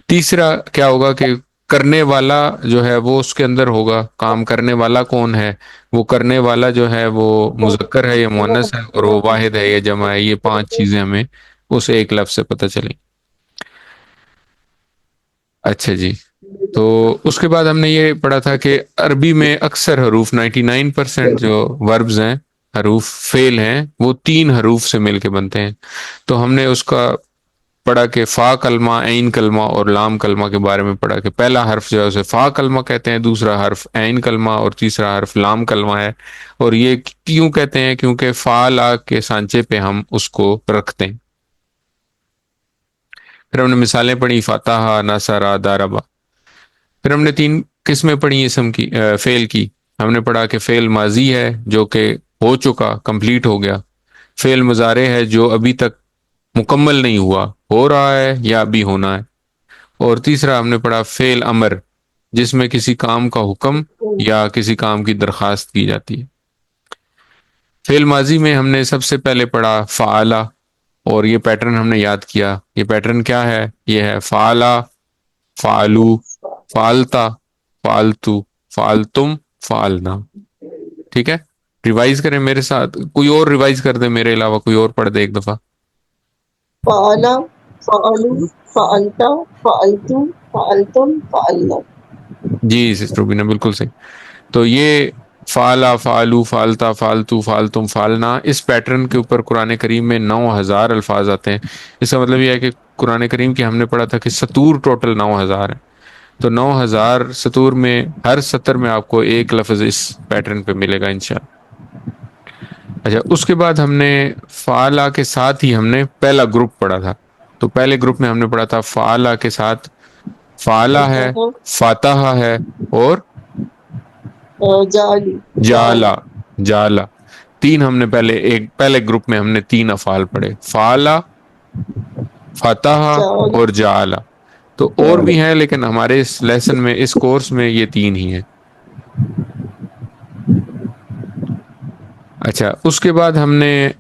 تیسرا کیا ہوگا کہ کرنے والا جو ہے وہ اس کے اندر ہوگا۔ کام کرنے والا کون ہے؟ وہ کرنے والا جو ہے وہ مذکر ہے یا مؤنث ہے، اور وہ واحد ہے یا جمع ہے۔ یہ 5 چیزیں ہمیں اس ایک لفظ سے پتہ چلیں۔ اچھا جی، تو اس کے بعد ہم نے یہ پڑھا تھا کہ عربی میں اکثر حروف 99% جو وربز ہیں، حروف فعل ہیں، وہ 3 حروف سے مل کے بنتے ہیں۔ تو ہم نے اس کا پڑھا کہ فا کلمہ، عین کلمہ اور لام کلمہ کے بارے میں پڑھا کہ پہلا حرف جو ہے اسے فا کلمہ کہتے ہیں، دوسرا حرف عین کلمہ اور تیسرا حرف لام کلمہ ہے۔ اور یہ کیوں کہتے ہیں؟ کیونکہ فا لا کے سانچے پہ ہم اس کو رکھتے ہیں۔ پھر ہم نے مثالیں پڑھی، فتح، نصر، ضرب۔ پھر ہم نے 3 قسمیں پڑھی اسم کی، فعل کی۔ ہم نے پڑھا کہ فعل ماضی ہے جو کہ ہو چکا، کمپلیٹ ہو گیا۔ فعل مضارع ہے جو ابھی تک مکمل نہیں ہوا، ہو رہا ہے یا ابھی ہونا ہے۔ اور تیسرا ہم نے پڑھا فعل امر، جس میں کسی کام کا حکم یا کسی کام کی درخواست کی جاتی ہے۔ فعل ماضی میں ہم نے سب سے پہلے پڑھا فعلا، اور یہ پیٹرن ہم نے یاد کیا۔ یہ پیٹرن کیا ہے؟ یہ ہے فعلا، فعلو، فعلتا، فعلتو، فعلتم، فعلنا۔ ٹھیک ہے، ریوائز کریں میرے ساتھ، کوئی اور ریوائز کر دے میرے علاوہ، کوئی اور پڑھ دے ایک دفعہ۔ فعلا، فعلو، فعلتا، فعلتو، فعلتم، فعلنا۔ جی سسٹر روبینہ بالکل صحیح۔ تو یہ فعلا، فعلو، فعلتا، فعلتو، فعلتم، فعلنا، اس پیٹرن کے اوپر قرآن کریم میں 9000 الفاظ آتے ہیں۔ اس کا مطلب یہ ہے کہ قرآن کریم کی ہم نے پڑھا تھا کہ سطور ٹوٹل 9000 ہیں، تو 9000 سطور میں ہر سطر میں آپ کو ایک لفظ اس پیٹرن پہ ملے گا انشاءاللہ۔ اچھا، اس کے بعد ہم نے فعلا کے ساتھ ہی ہم نے پہلا گروپ پڑھا تھا۔ تو پہلے گروپ میں ہم نے پڑھا تھا فعلا کے ساتھ فعلا ہے، فاتحہ ہے، اور جعلی، جالا، جالا۔ تین ہم نے پہلے گروپ میں ہم نے 3 افعال پڑھے، فعلا، فاتحہ اور جالا۔ تو اور بھی ہیں لیکن ہمارے اس لیسن میں، اس کورس میں یہ 3 ہی ہیں۔ اچھا، اس کے بعد ہم نے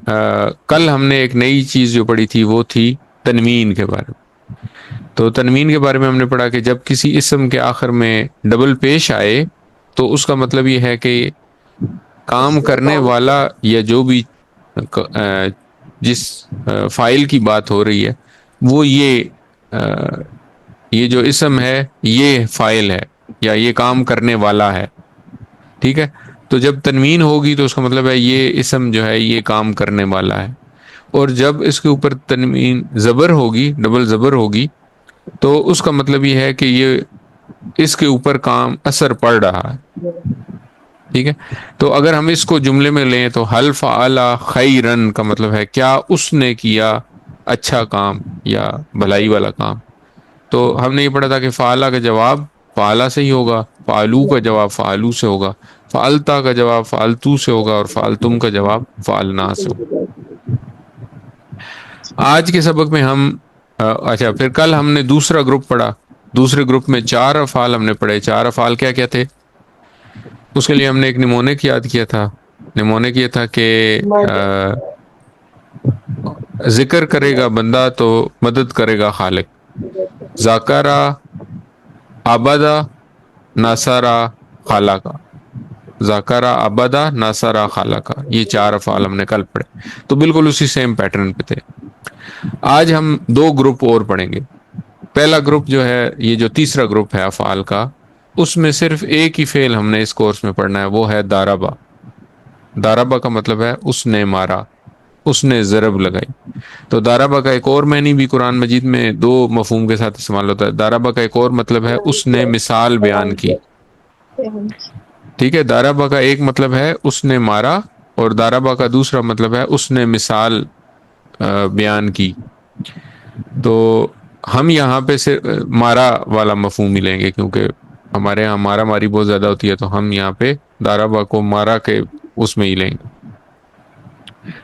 کل ہم نے ایک نئی چیز جو پڑھی تھی وہ تھی تنوین کے بارے میں۔ تو تنوین کے بارے میں ہم نے پڑھا کہ جب کسی اسم کے آخر میں ڈبل پیش آئے تو اس کا مطلب یہ ہے کہ کام کرنے والا یا جو بھی جس فائل کی بات ہو رہی ہے وہ یہ جو اسم ہے یہ فائل ہے یا یہ کام کرنے والا ہے۔ ٹھیک ہے، تو جب تنوین ہوگی تو اس کا مطلب ہے یہ اسم جو ہے یہ کام کرنے والا ہے، اور جب اس کے اوپر تنوین زبر ہوگی، ڈبل زبر ہوگی، تو اس کا مطلب یہ ہے کہ یہ اس کے اوپر کام اثر پڑ رہا ہے۔ ٹھیک ہے، تو اگر ہم اس کو جملے میں لیں تو حل فعل خیرن کا مطلب ہے کیا اس نے کیا اچھا کام یا بھلائی والا کام۔ تو ہم نے یہ پڑھا تھا کہ فعلا کا جواب فعلا سے ہی ہوگا، فعلو کا جواب فعلو سے ہوگا، فعلتا کا جواب فعلتو سے ہوگا، اور فعلتم کا جواب فعلنا سے ہوگا۔ آج کے سبق میں ہم اچھا، پھر کل ہم نے دوسرا گروپ پڑھا۔ دوسرے گروپ میں 4 افعال ہم نے پڑھے۔ 4 افعال کیا کیا تھے؟ اس کے لیے ہم نے ایک نمونک یاد کیا تھا۔ نمونک یہ تھا کہ ذکر کرے گا بندہ تو مدد کرے گا خالق۔ ذاکرہ، عبدہ، ناصرہ، خالقہ۔ ذاکرہ، عبدہ، ناصرہ، خالقہ، یہ 4 افعال ہم نے کل پڑھے، تو بالکل اسی سیم پیٹرن پہ تھے۔ آج ہم 2 گروپ اور پڑھیں گے۔ پہلا گروپ جو ہے، یہ جو تیسرا گروپ ہے افعال کا، اس میں صرف ایک ہی فعل ہم نے اس کورس میں پڑھنا ہے، وہ ہے داربا۔ داربا کا مطلب ہے اس نے مارا، اس نے ضرب لگائی۔ تو داربا کا ایک اور معنی بھی قرآن مجید میں 2 مفہوم کے ساتھ استعمال ہوتا ہے۔ داربا کا ایک اور مطلب ہے اس نے مثال بیان کی۔ ٹھیک ہے، داربا کا ایک مطلب ہے اس نے مارا، اور داربا کا دوسرا مطلب ہے اس نے مثال بیان کی۔ تو ہم یہاں پہ صرف مارا والا مفہوم ہی لیں گے، کیونکہ ہمارے یہاں مارا ماری بہت زیادہ ہوتی ہے، تو ہم یہاں پہ داربا کو مارا کے اس میں ہی لیں گے۔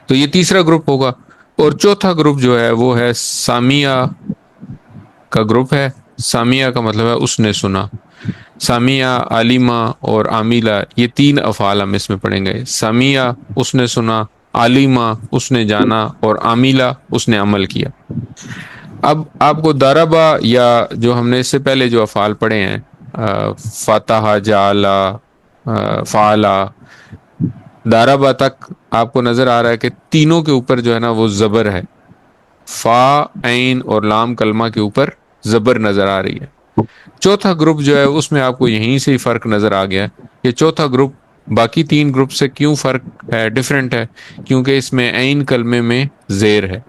تو یہ تیسرا گروپ ہوگا، اور چوتھا گروپ جو ہے وہ ہے سامیہ کا گروپ ہے۔ سامیہ کا مطلب ہے اس نے سنا۔ سامیہ، عالمہ اور عاملہ، یہ 3 افعال ہم اس میں پڑھیں گے۔ سامیہ اس نے سنا، عالمہ اس نے جانا، اور عاملہ اس نے عمل کیا۔ اب آپ کو داربا یا جو ہم نے اس سے پہلے جو افعال پڑھے ہیں، فتح، جعلا، فعلا، داربا تک آپ کو نظر آ رہا ہے کہ تینوں کے اوپر جو ہے نا وہ زبر ہے۔ فا، عین اور لام کلمہ کے اوپر زبر نظر آ رہی ہے۔ چوتھا گروپ جو ہے اس میں آپ کو یہیں سے ہی فرق نظر آ گیا ہے کہ چوتھا گروپ باقی 3 گروپ سے کیوں فرق ہے، ڈیفرنٹ ہے، کیونکہ اس میں عین کلمے میں زیر ہے۔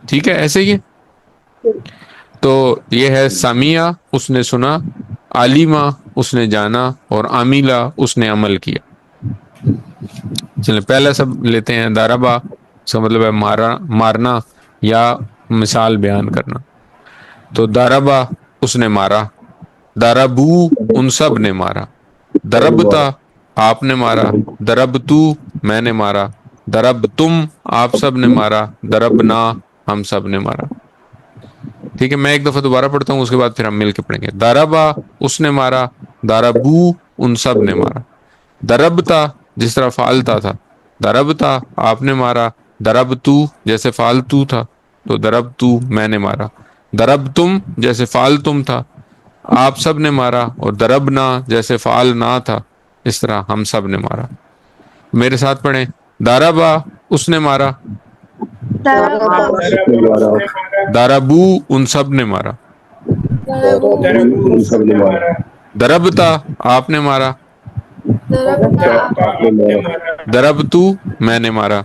ٹھیک ہے، ایسے ہی ہے۔ تو یہ ہے سامیہ اس نے سنا، عالمہ اس نے جانا، اور عاملہ اس نے عمل کیا۔ چلیں پہلا سب لیتے ہیں، داربا، اس کا مطلب ہے مارنا یا مثال بیان کرنا۔ تو داربا اس نے مارا، داربو ان سب نے مارا، دربتا آپ نے مارا، دربتو میں نے مارا، درب تم آپ سب نے مارا، دربنا ہم سب نے مارا۔ ٹھیک ہے، میں ایک دفعہ دوبارہ پڑھتا ہوں، اس کے بعد پھر ہم مل کے پڑھیں گے۔ داربا اس نے مارا، ضربو ان سب نے مارا، ضربتا جس طرح فعلتا تھا، ضربتا آپ نے مارا، ضربتو جیسے فعلتو تھا تو ضربتو میں نے مارا، ضربتم جیسے فعلتم تھا آپ سب نے مارا، اور ضربنا جیسے فعلنا تھا اس طرح ہم سب نے مارا۔ میرے ساتھ پڑھیں، ضربا اس نے مارا، ضربو ان سب نے مارا، ضربتا آپ نے مارا، ضربتو میں نے مارا،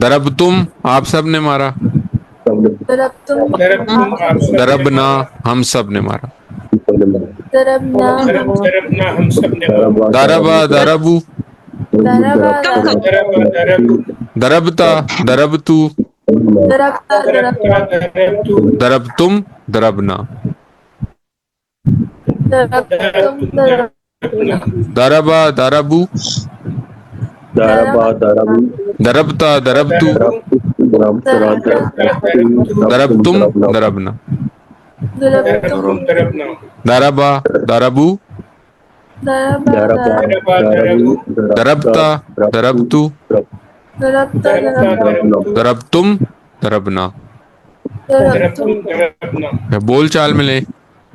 ضربتم آپ سب نے مارا، ضربنا ہم سب نے مارا، ضربا ضربو، ضربتا ضربتو، ضربتم ضربنا، ضربا ضربو، ضربتا ضربتو، ضربتم ضربنا، ضربا ضربو، ضربتا ضربتو، ضربتم ضربنا۔ بول چال میں لیں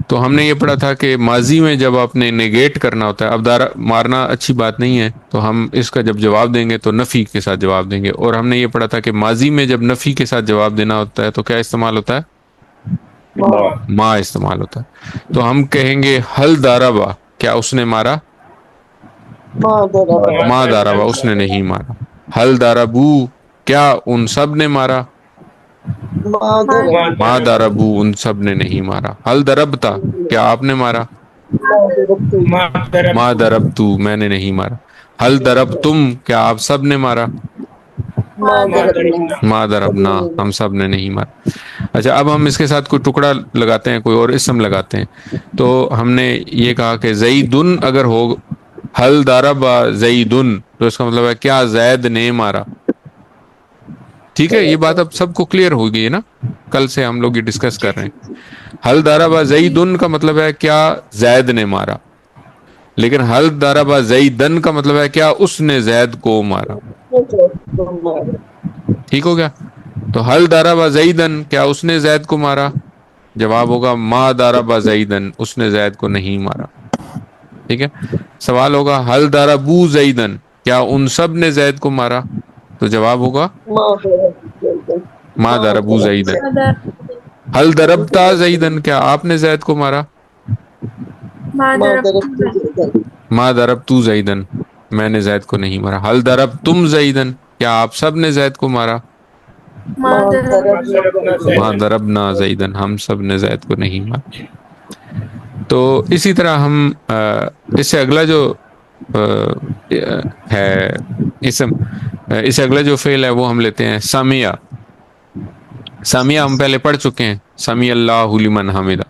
تو ہم نے یہ پڑھا تھا کہ ماضی میں جب آپ نے نیگیٹ کرنا ہوتا ہے، اب مارنا اچھی بات نہیں ہے تو ہم اس کا جب جواب دیں گے تو نفی کے ساتھ جواب دیں گے، اور ہم نے یہ پڑھا تھا کہ ماضی میں جب نفی کے ساتھ جواب دینا ہوتا ہے تو کیا استعمال ہوتا ہے؟ ما استعمال ہوتا ہے۔ تو ہم کہیں گے حل ضربا کیا اس نے مارا؟ ما ضربا اس نے نہیں مارا۔ حل ضربو کیا ان سب نے مارا؟ ما ضربو ان سب نے نہیں مارا۔ حل ضربتا کیا آپ نے مارا؟ ما ضربتو میں نے نہیں مارا۔ حل ضربتم کیا آپ سب نے مارا؟ ما ضربنا ہم سب نے نہیں مارا۔ اچھا اب ہم اس کے ساتھ کوئی ٹکڑا لگاتے ہیں، کوئی اور اسم لگاتے ہیں، تو ہم نے یہ کہا کہ زیدن اگر ہو حل ضرب زیدن تو اس کا مطلب ہے کیا زید نے مارا۔ ٹھیک ہے، یہ بات اب سب کو کلیئر ہو گئی ہے نا، کل سے ہم لوگ یہ ڈسکس کر رہے ہیں۔ حل ضرب زیدن کا مطلب ہے کیا زید نے مارا، لیکن حل ضرب زیدن کا مطلب ہے کیا اس نے زید کو مارا۔ ٹھیک ہو گیا؟ تو حل ضرب زیدن کیا اس نے زید کو مارا، جواب ہوگا ما ضرب زیدن اس نے زید کو نہیں مارا۔ ٹھیک ہے، سوال ہوگا حل ضربو زیدن کیا ان سب نے زید کو مارا، تو جواب ہوگا ما ضربو زیدن۔ حل ضربتا زیدن کیا آپ نے زید کو مارا، ما ضربتو زیدن میں نے زید کو نہیں مارا۔ حل ضربتم زیدن کیا آپ سب نے زید کو مارا، ما ضربنا زیدن ہم سب نے زید کو نہیں مارا۔ تو اسی طرح ہم اس سے اگلا جو ہے اسم، اس سے اگلا جو فعل ہے وہ ہم لیتے ہیں سمیع۔ سمیع ہم پہلے پڑھ چکے ہیں، سمیع اللہ لمن حمدہ۔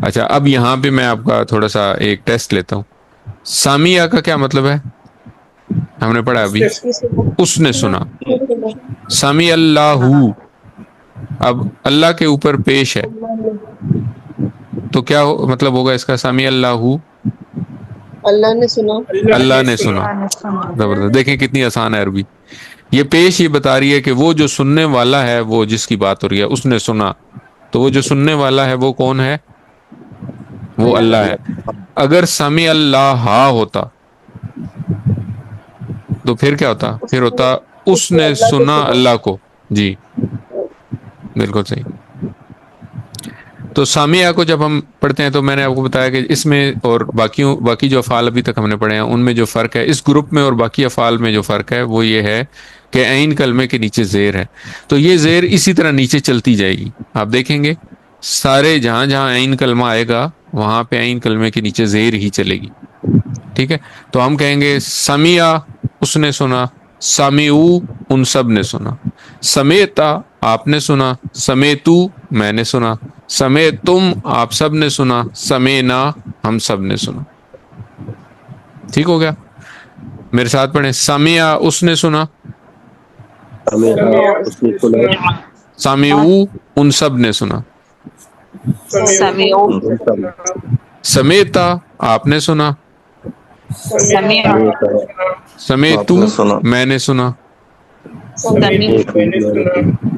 اچھا اب یہاں پہ میں آپ کا تھوڑا سا ایک ٹیسٹ لیتا ہوں۔ سمیع کا کیا مطلب ہے؟ ہم نے پڑھا ابھی اس نے سنا۔ سمیع اللہ اب اللہ کے اوپر پیش ہے تو کیا مطلب ہوگا اس کا؟ سمیع اللہ اللہ نے سنا، اللہ نے سنا۔ زبردست، دیکھیں کتنی آسان ہے عربی۔ یہ پیش یہ بتا رہی ہے کہ وہ جو سننے والا ہے، وہ جس کی بات ہو رہی ہے اس نے سنا، تو وہ جو سننے والا ہے وہ کون ہے؟ وہ اللہ ہے۔ اگر سمیع اللہ ہوتا تو پھر کیا ہوتا؟ پھر ہوتا اس نے سنا اللہ کو۔ جی بالکل صحیح۔ تو سامعہ کو جب ہم پڑھتے ہیں تو میں نے آپ کو بتایا کہ اس میں اور باقی جو افعال ابھی تک ہم نے پڑھے ہیں ان میں جو فرق ہے، اس گروپ میں اور باقی افعال میں جو فرق ہے وہ یہ ہے کہ عین کلمے کے نیچے زیر ہے، تو یہ زیر اسی طرح نیچے چلتی جائے گی۔ آپ دیکھیں گے سارے جہاں جہاں عین کلمہ آئے گا وہاں پہ عین کلمے کے نیچے زیر ہی چلے گی۔ ٹھیک ہے، تو ہم کہیں گے سمیع اس نے سنا، سمیعو ان سب نے سنا، سمیعتا آپ نے سنا، سمیعتو میں نے سنا، سمیعتم آپ سب نے سنا، سمیعنا ہم سب نے سنا۔ ٹھیک ہو گیا؟ میرے ساتھ پڑھیں، سمیع اس نے سنا، سمیعو ان سب نے سنا، سمعوا سمیتا آپ نے سنا، سمع سمیتو میں نے سنا،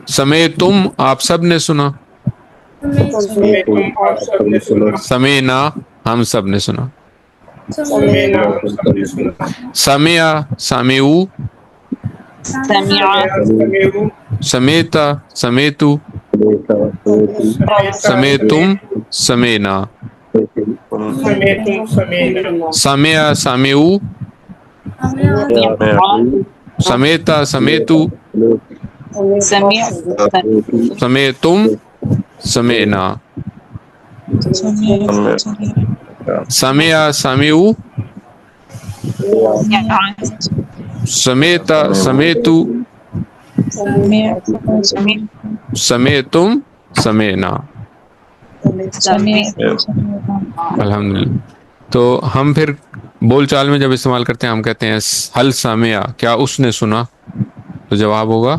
سمیتم آپ سب نے سنا، سمینا ہم سب نے سنا، سمع سامعو، سمع سمیتا سمیتو، سمیتم سمینا، سمع سامعو، سمیتا سمیتو، سمع سمیتم سمینا، سمع سامعو، سمیتا سمیتو، سمیتم سمینا۔ الحمدللہ۔ تو ہم پھر بول چال میں جب استعمال کرتے ہیں ہم کہتے ہیں حل سامع، کیا اس نے سنا؟ تو جواب ہوگا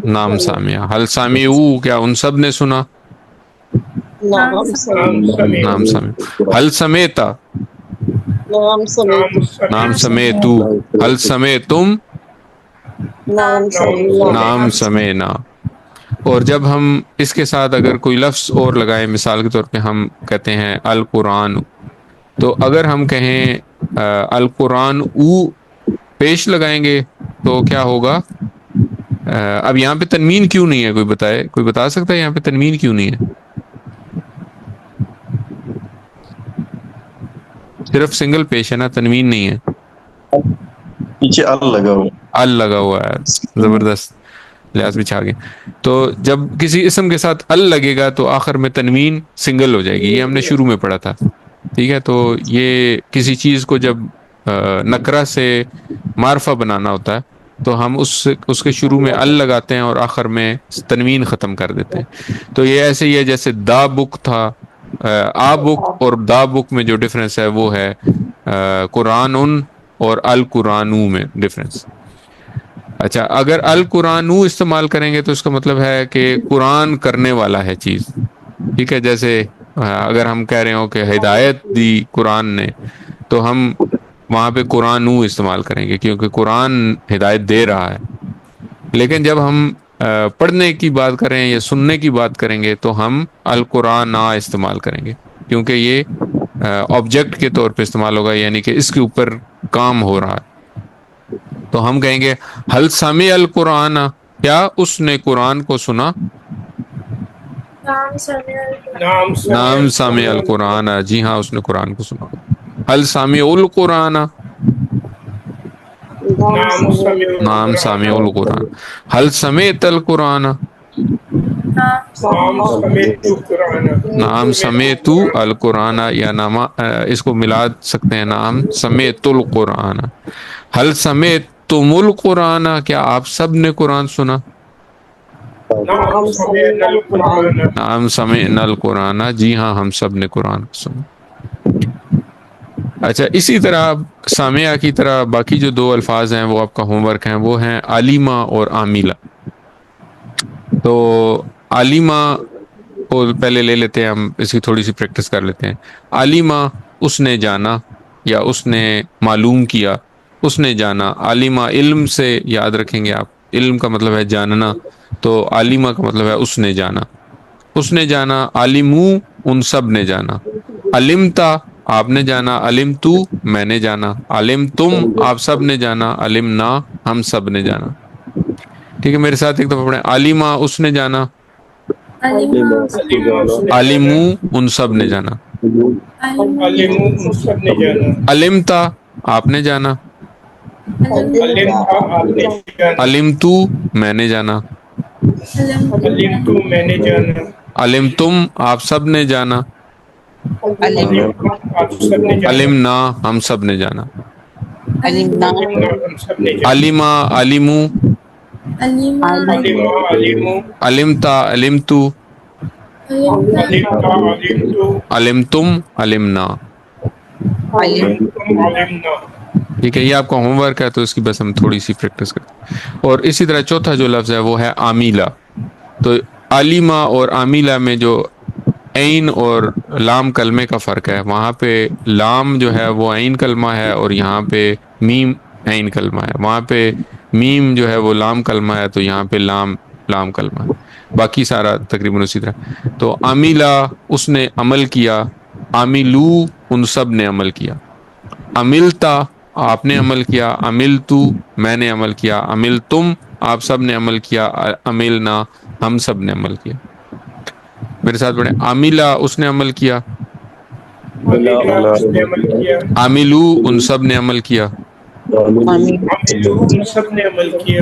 نام سامع۔ حل سامعو، کیا ان سب نے سنا؟ نعم سمعت نام سامع۔ حل سمیتا، نعم سمعت نام سمیتو۔ حل سمیتم، نعم سمعنا نام سمینا۔ اور جب ہم اس کے ساتھ اگر کوئی لفظ اور لگائیں، مثال کے طور پہ ہم کہتے ہیں القرآن، تو اگر ہم کہیں القرآن او پیش لگائیں گے تو کیا ہوگا؟ اب یہاں پہ تنوین کیوں نہیں ہے؟ کوئی بتائے، کوئی بتا سکتا ہے یہاں پہ تنوین کیوں نہیں ہے؟ صرف سنگل پیش ہے نا، تنوین نہیں ہے، پیچھے ال لگا ہوا ال لگا ہوا ہے، زبردست لحاظ بچھا گئے۔ تو جب کسی اسم کے ساتھ ال لگے گا تو آخر میں تنوین سنگل ہو جائے گی، یہ ہم نے شروع میں پڑھا تھا، ٹھیک ہے؟ تو یہ کسی چیز کو جب نکرہ سے معرفہ بنانا ہوتا ہے تو ہم اس کے شروع میں ال لگاتے ہیں اور آخر میں تنوین ختم کر دیتے ہیں۔ تو یہ ایسے ہی ہے جیسے دا بک تھا، آ بک اور دا بک میں جو ڈفرنس ہے وہ ہے قرآن اور القرآنو میں ڈفرنس۔ اچھا، اگر القرآنو استعمال کریں گے تو اس کا مطلب ہے کہ قرآن کرنے والا ہے چیز، ٹھیک ہے؟ جیسے اگر ہم کہہ رہے ہوں کہ ہدایت دی قرآن نے، تو ہم وہاں پہ قرآنو استعمال کریں گے کیونکہ قرآن ہدایت دے رہا ہے۔ لیکن جب ہم پڑھنے کی بات کریں یا سننے کی بات کریں گے تو ہم القرآن استعمال کریں گے کیونکہ یہ آبجیکٹ کے طور پہ استعمال ہوگا، یعنی کہ اس کے اوپر کام ہو رہا ہے۔ تو ہم کہیں گے حل سمع القرآن، کیا اس نے قرآن کو سنا؟ نام سمع القرآن، جی ہاں اس نے قرآن کو سنا۔ حل سمع القرآن، نام سمع القرآن۔ حل سمعت القرآن، نام سمیت القرآن، یا نام اس کو ملا سکتے ہیں، نام سمیت القرآن۔ حل سمیت تم القرآن، کیا آپ سب نے قرآن سنا؟ نام سمعنا القرآن، جی ہاں ہم سب نے قرآن سنا۔ اچھا، اسی طرح سامعہ کی طرح باقی جو دو الفاظ ہیں وہ آپ کا ہوم ورک ہیں، وہ ہیں علیمہ اور عاملہ۔ تو علیمہ کو پہلے لے لیتے ہیں ہم، اس کی تھوڑی سی پریکٹس کر لیتے ہیں۔ علیمہ اس نے جانا یا اس نے معلوم کیا، اس نے جانا۔ علیمہ علم سے یاد رکھیں گے آپ، علم کا مطلب ہے جاننا، تو علیمہ کا مطلب ہے اس نے جانا، اس نے جانا۔ عالمو ان سب نے جانا۔ علمتا آپ نے جانا، علمتو میں نے جانا، علمتم آپ سب نے جانا، علمنا ہم سب نے جانا۔ ٹھیک ہے، میرے ساتھ ایک دفعہ پڑھیں۔ علیمہ اس نے جانا، علمو ان سب نے جانا۔ علمتا آپ نے جانا، علمتو میں نے جانا، علمتم آپ سب نے جانا، علمنا ہم سب نے جانا۔ علمہ علمو، علمتا علمتو، علمتم علمنا۔ ٹھیک ہے، یہ آپ کا ہوم ورک ہے، تو اس کی بس ہم تھوڑی سی پریکٹس کرتے ہیں۔ اور اسی طرح چوتھا جو لفظ ہے وہ ہے عاملہ۔ تو عالمہ اور عاملہ میں جو عین اور لام کلمے کا فرق ہے، وہاں پہ لام جو ہے وہ عین کلمہ ہے اور یہاں پہ میم عین کلمہ ہے، وہاں پہ میم جو ہے وہ لام کلمہ ہے تو یہاں پہ لام کلمہ ہے، باقی سارا تقریباً اسی طرح۔ تو عاملہ اس نے عمل کیا، عاملو ان سب نے عمل کیا، عملتا آپ نے عمل کیا، عملتو میں نے عمل کیا، عملتم آپ سب نے عمل کیا، عملنا ہم سب نے عمل کیا۔ میرے ساتھ پڑھیں، عاملہ اس نے عمل کیا، عاملو ان سب نے عمل کیا،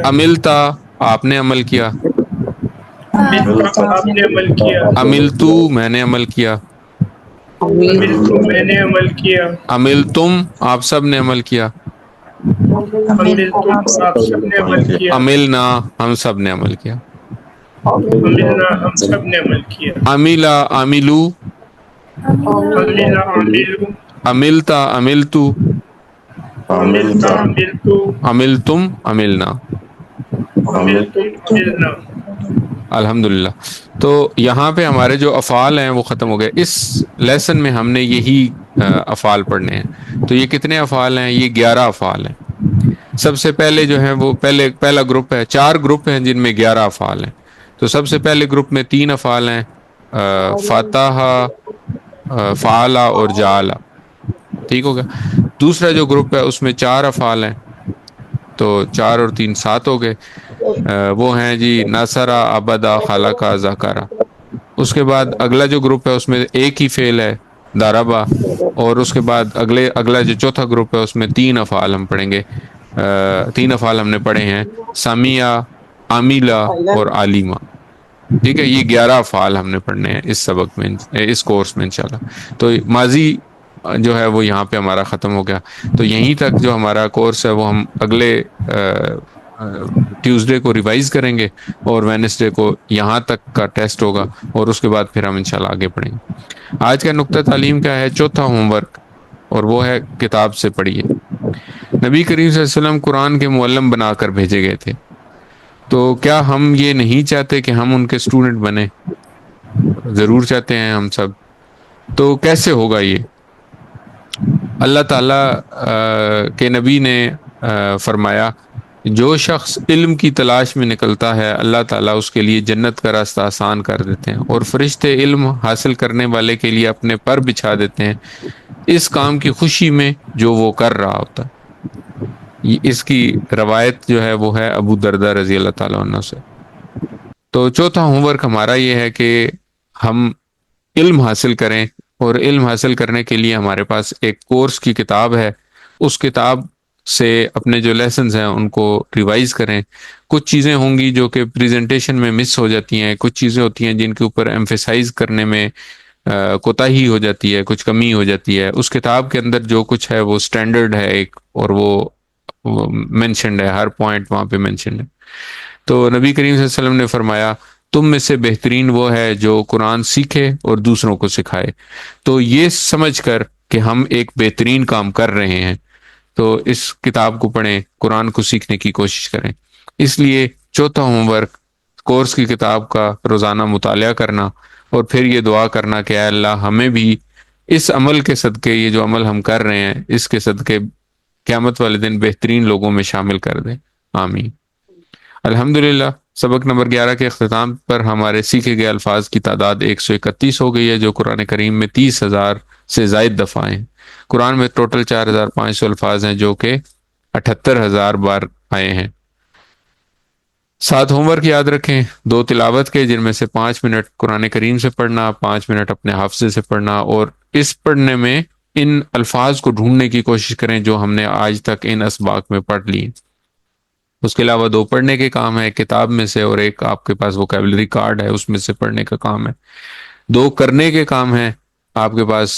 عملتا آپ نے عمل کیا، عملتو میں نے عمل کیا، عملتم آپ سب نے عمل کیا، عملنا ہم سب نے عمل کیا۔ عملہ عاملو، عملتا عملتو، عملتم عملنا۔ الحمدللہ۔ تو یہاں پہ ہمارے جو افعال ہیں وہ ختم ہو گئے۔ اس لیسن میں ہم نے یہی افعال پڑھنے ہیں۔ تو یہ کتنے افعال ہیں؟ یہ 11 افعال ہیں۔ سب سے پہلے جو ہیں وہ پہلا گروپ ہے، 4 گروپ ہیں جن میں 11 افعال ہیں۔ تو سب سے پہلے گروپ میں 3 افعال ہیں، فاتح، فعلا اور جعلا، ٹھیک ہوگا۔ دوسرا جو گروپ ہے اس میں 4 افعال ہیں، تو 4 اور 3 7 ہو گئے۔ وہ ہیں جی ناصرہ، عبدہ، خلقہ، ذکرہ۔ اس کے بعد اگلا جو گروپ ہے اس میں ایک ہی فعل ہے، ضربہ۔ اور اس کے بعد اگلا جو چوتھا گروپ ہے اس میں 3 افعال ہم پڑھیں گے۔ 3 افعال ہم نے پڑھے ہیں، سمیع، عاملہ اور عالمہ، ٹھیک ہے۔ یہ 11 افعال ہم نے پڑھنے ہیں اس سبق میں، اس کورس میں انشاءاللہ۔ تو ماضی جو ہے وہ یہاں پہ ہمارا ختم ہو گیا۔ تو یہیں تک جو ہمارا کورس ہے وہ ہم اگلے ٹیوزڈے کو ریوائز کریں گے، اور وینسڈے کو یہاں تک کا ٹیسٹ ہوگا، اور اس کے بعد پھر ہم انشاءاللہ آگے پڑھیں گے۔ آج کا نقطہ تعلیم کیا ہے؟ چوتھا ہوم ورک، اور وہ ہے کتاب سے پڑھیے۔ نبی کریم صلی اللہ علیہ وسلم قرآن کے معلم بنا کر بھیجے گئے تھے، تو کیا ہم یہ نہیں چاہتے کہ ہم ان کے اسٹوڈنٹ بنیں؟ ضرور چاہتے ہیں ہم سب۔ تو کیسے ہوگا یہ؟ اللہ تعالیٰ کے نبی نے فرمایا، جو شخص علم کی تلاش میں نکلتا ہے اللہ تعالیٰ اس کے لیے جنت کا راستہ آسان کر دیتے ہیں، اور فرشتے علم حاصل کرنے والے کے لیے اپنے پر بچھا دیتے ہیں اس کام کی خوشی میں جو وہ کر رہا ہوتا ہے۔ اس کی روایت جو ہے وہ ہے ابو دردہ رضی اللہ تعالیٰ عنہ سے۔ تو چوتھا ہوم ورک ہمارا یہ ہے کہ ہم علم حاصل کریں، اور علم حاصل کرنے کے لیے ہمارے پاس ایک کورس کی کتاب ہے، اس کتاب سے اپنے جو لیسنز ہیں ان کو ریوائز کریں۔ کچھ چیزیں ہوں گی جو کہ پریزنٹیشن میں مس ہو جاتی ہیں، کچھ چیزیں ہوتی ہیں جن کے اوپر ایمفیسائز کرنے میں کوتاہی ہو جاتی ہے، کچھ کمی ہو جاتی ہے۔ اس کتاب کے اندر جو کچھ ہے وہ سٹینڈرڈ ہے ایک، اور وہ مینشنڈ ہے، ہر پوائنٹ وہاں پہ مینشنڈ ہے۔ تو نبی کریم صلی اللہ علیہ وسلم نے فرمایا، تم میں سے بہترین وہ ہے جو قرآن سیکھے اور دوسروں کو سکھائے۔ تو یہ سمجھ کر کہ ہم ایک بہترین کام کر رہے ہیں تو اس کتاب کو پڑھیں، قرآن کو سیکھنے کی کوشش کریں۔ اس لیے چوتھا ہوم ورک کورس کی کتاب کا روزانہ مطالعہ کرنا، اور پھر یہ دعا کرنا کہ اے اللہ ہمیں بھی اس عمل کے صدقے، یہ جو عمل ہم کر رہے ہیں اس کے صدقے قیامت والے دن بہترین لوگوں میں شامل کر دیں، آمین۔ الحمدللہ، سبق نمبر 11 کے اختتام پر ہمارے سیکھے گئے الفاظ کی تعداد 131 ہو گئی ہے، جو قرآن کریم میں 30,000 سے زائد دفعہ ہیں۔ قرآن میں ٹوٹل 4,500 الفاظ ہیں جو کہ 78,000 بار آئے ہیں۔ 7 ہوم ورک یاد رکھیں، 2 تلاوت کے، جن میں سے 5 منٹ قرآن کریم سے پڑھنا، 5 منٹ اپنے حافظے سے پڑھنا، اور اس پڑھنے میں ان الفاظ کو ڈھونڈنے کی کوشش کریں جو ہم نے آج تک ان اسباق میں پڑھ لی۔ اس کے علاوہ 2 پڑھنے کے کام ہے کتاب میں سے، اور ایک آپ کے پاس ووکیبلری کارڈ ہے اس میں سے پڑھنے کا کام ہے۔ 2 کرنے کے کام ہیں، آپ کے پاس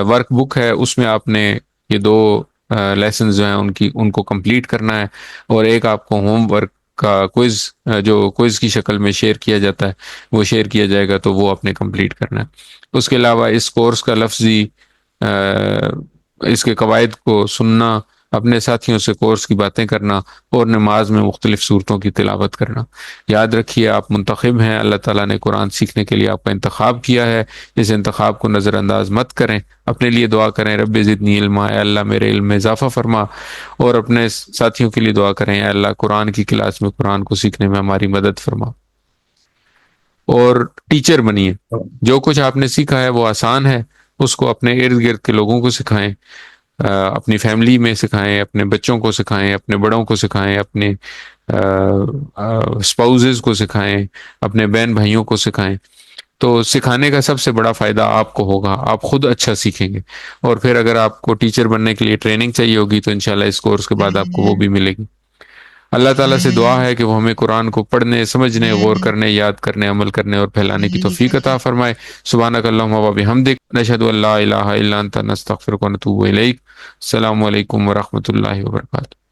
ورک بک ہے، اس میں آپ نے یہ 2 لیسنز جو ہیں ان کو کمپلیٹ کرنا ہے، اور ایک آپ کو ہوم ورک کا کوئز جو کوئز کی شکل میں شیئر کیا جاتا ہے وہ شیئر کیا جائے گا، تو وہ آپ نے کمپلیٹ کرنا ہے۔ اس کے علاوہ اس کورس کا لفظی اس کے قواعد کو سننا، اپنے ساتھیوں سے کورس کی باتیں کرنا اور نماز میں مختلف صورتوں کی تلاوت کرنا۔ یاد رکھیے آپ منتخب ہیں، اللہ تعالیٰ نے قرآن سیکھنے کے لیے آپ کا انتخاب کیا ہے، اس انتخاب کو نظر انداز مت کریں۔ اپنے لیے دعا کریں، رب زدنی علما، اے اللہ میرے علم میں اضافہ فرما، اور اپنے ساتھیوں کے لیے دعا کریں، اے اللہ قرآن کی کلاس میں قرآن کو سیکھنے میں ہماری مدد فرما۔ اور ٹیچر بنیے، جو کچھ آپ نے سیکھا ہے وہ آسان ہے، اس کو اپنے ارد گرد کے لوگوں کو سکھائیں، اپنی فیملی میں سکھائیں، اپنے بچوں کو سکھائیں، اپنے بڑوں کو سکھائیں، اپنے اسپاؤزز کو سکھائیں، اپنے بہن بھائیوں کو سکھائیں۔ تو سکھانے کا سب سے بڑا فائدہ آپ کو ہوگا، آپ خود اچھا سیکھیں گے، اور پھر اگر آپ کو ٹیچر بننے کے لیے ٹریننگ چاہیے ہوگی تو انشاءاللہ اس کورس کے بعد آپ کو وہ بھی ملے گی۔ اللہ تعالیٰ سے دعا ہے کہ وہ ہمیں قرآن کو پڑھنے، سمجھنے، غور کرنے، یاد کرنے، عمل کرنے اور پھیلانے کی توفیق عطا فرمائے۔ سبحانک اللہم و بحمدک، نشہد ان لا الہ الا انت، نستغفرک و نتوب الیک۔ السلام علیکم ورحمۃ اللہ وبرکاتہ۔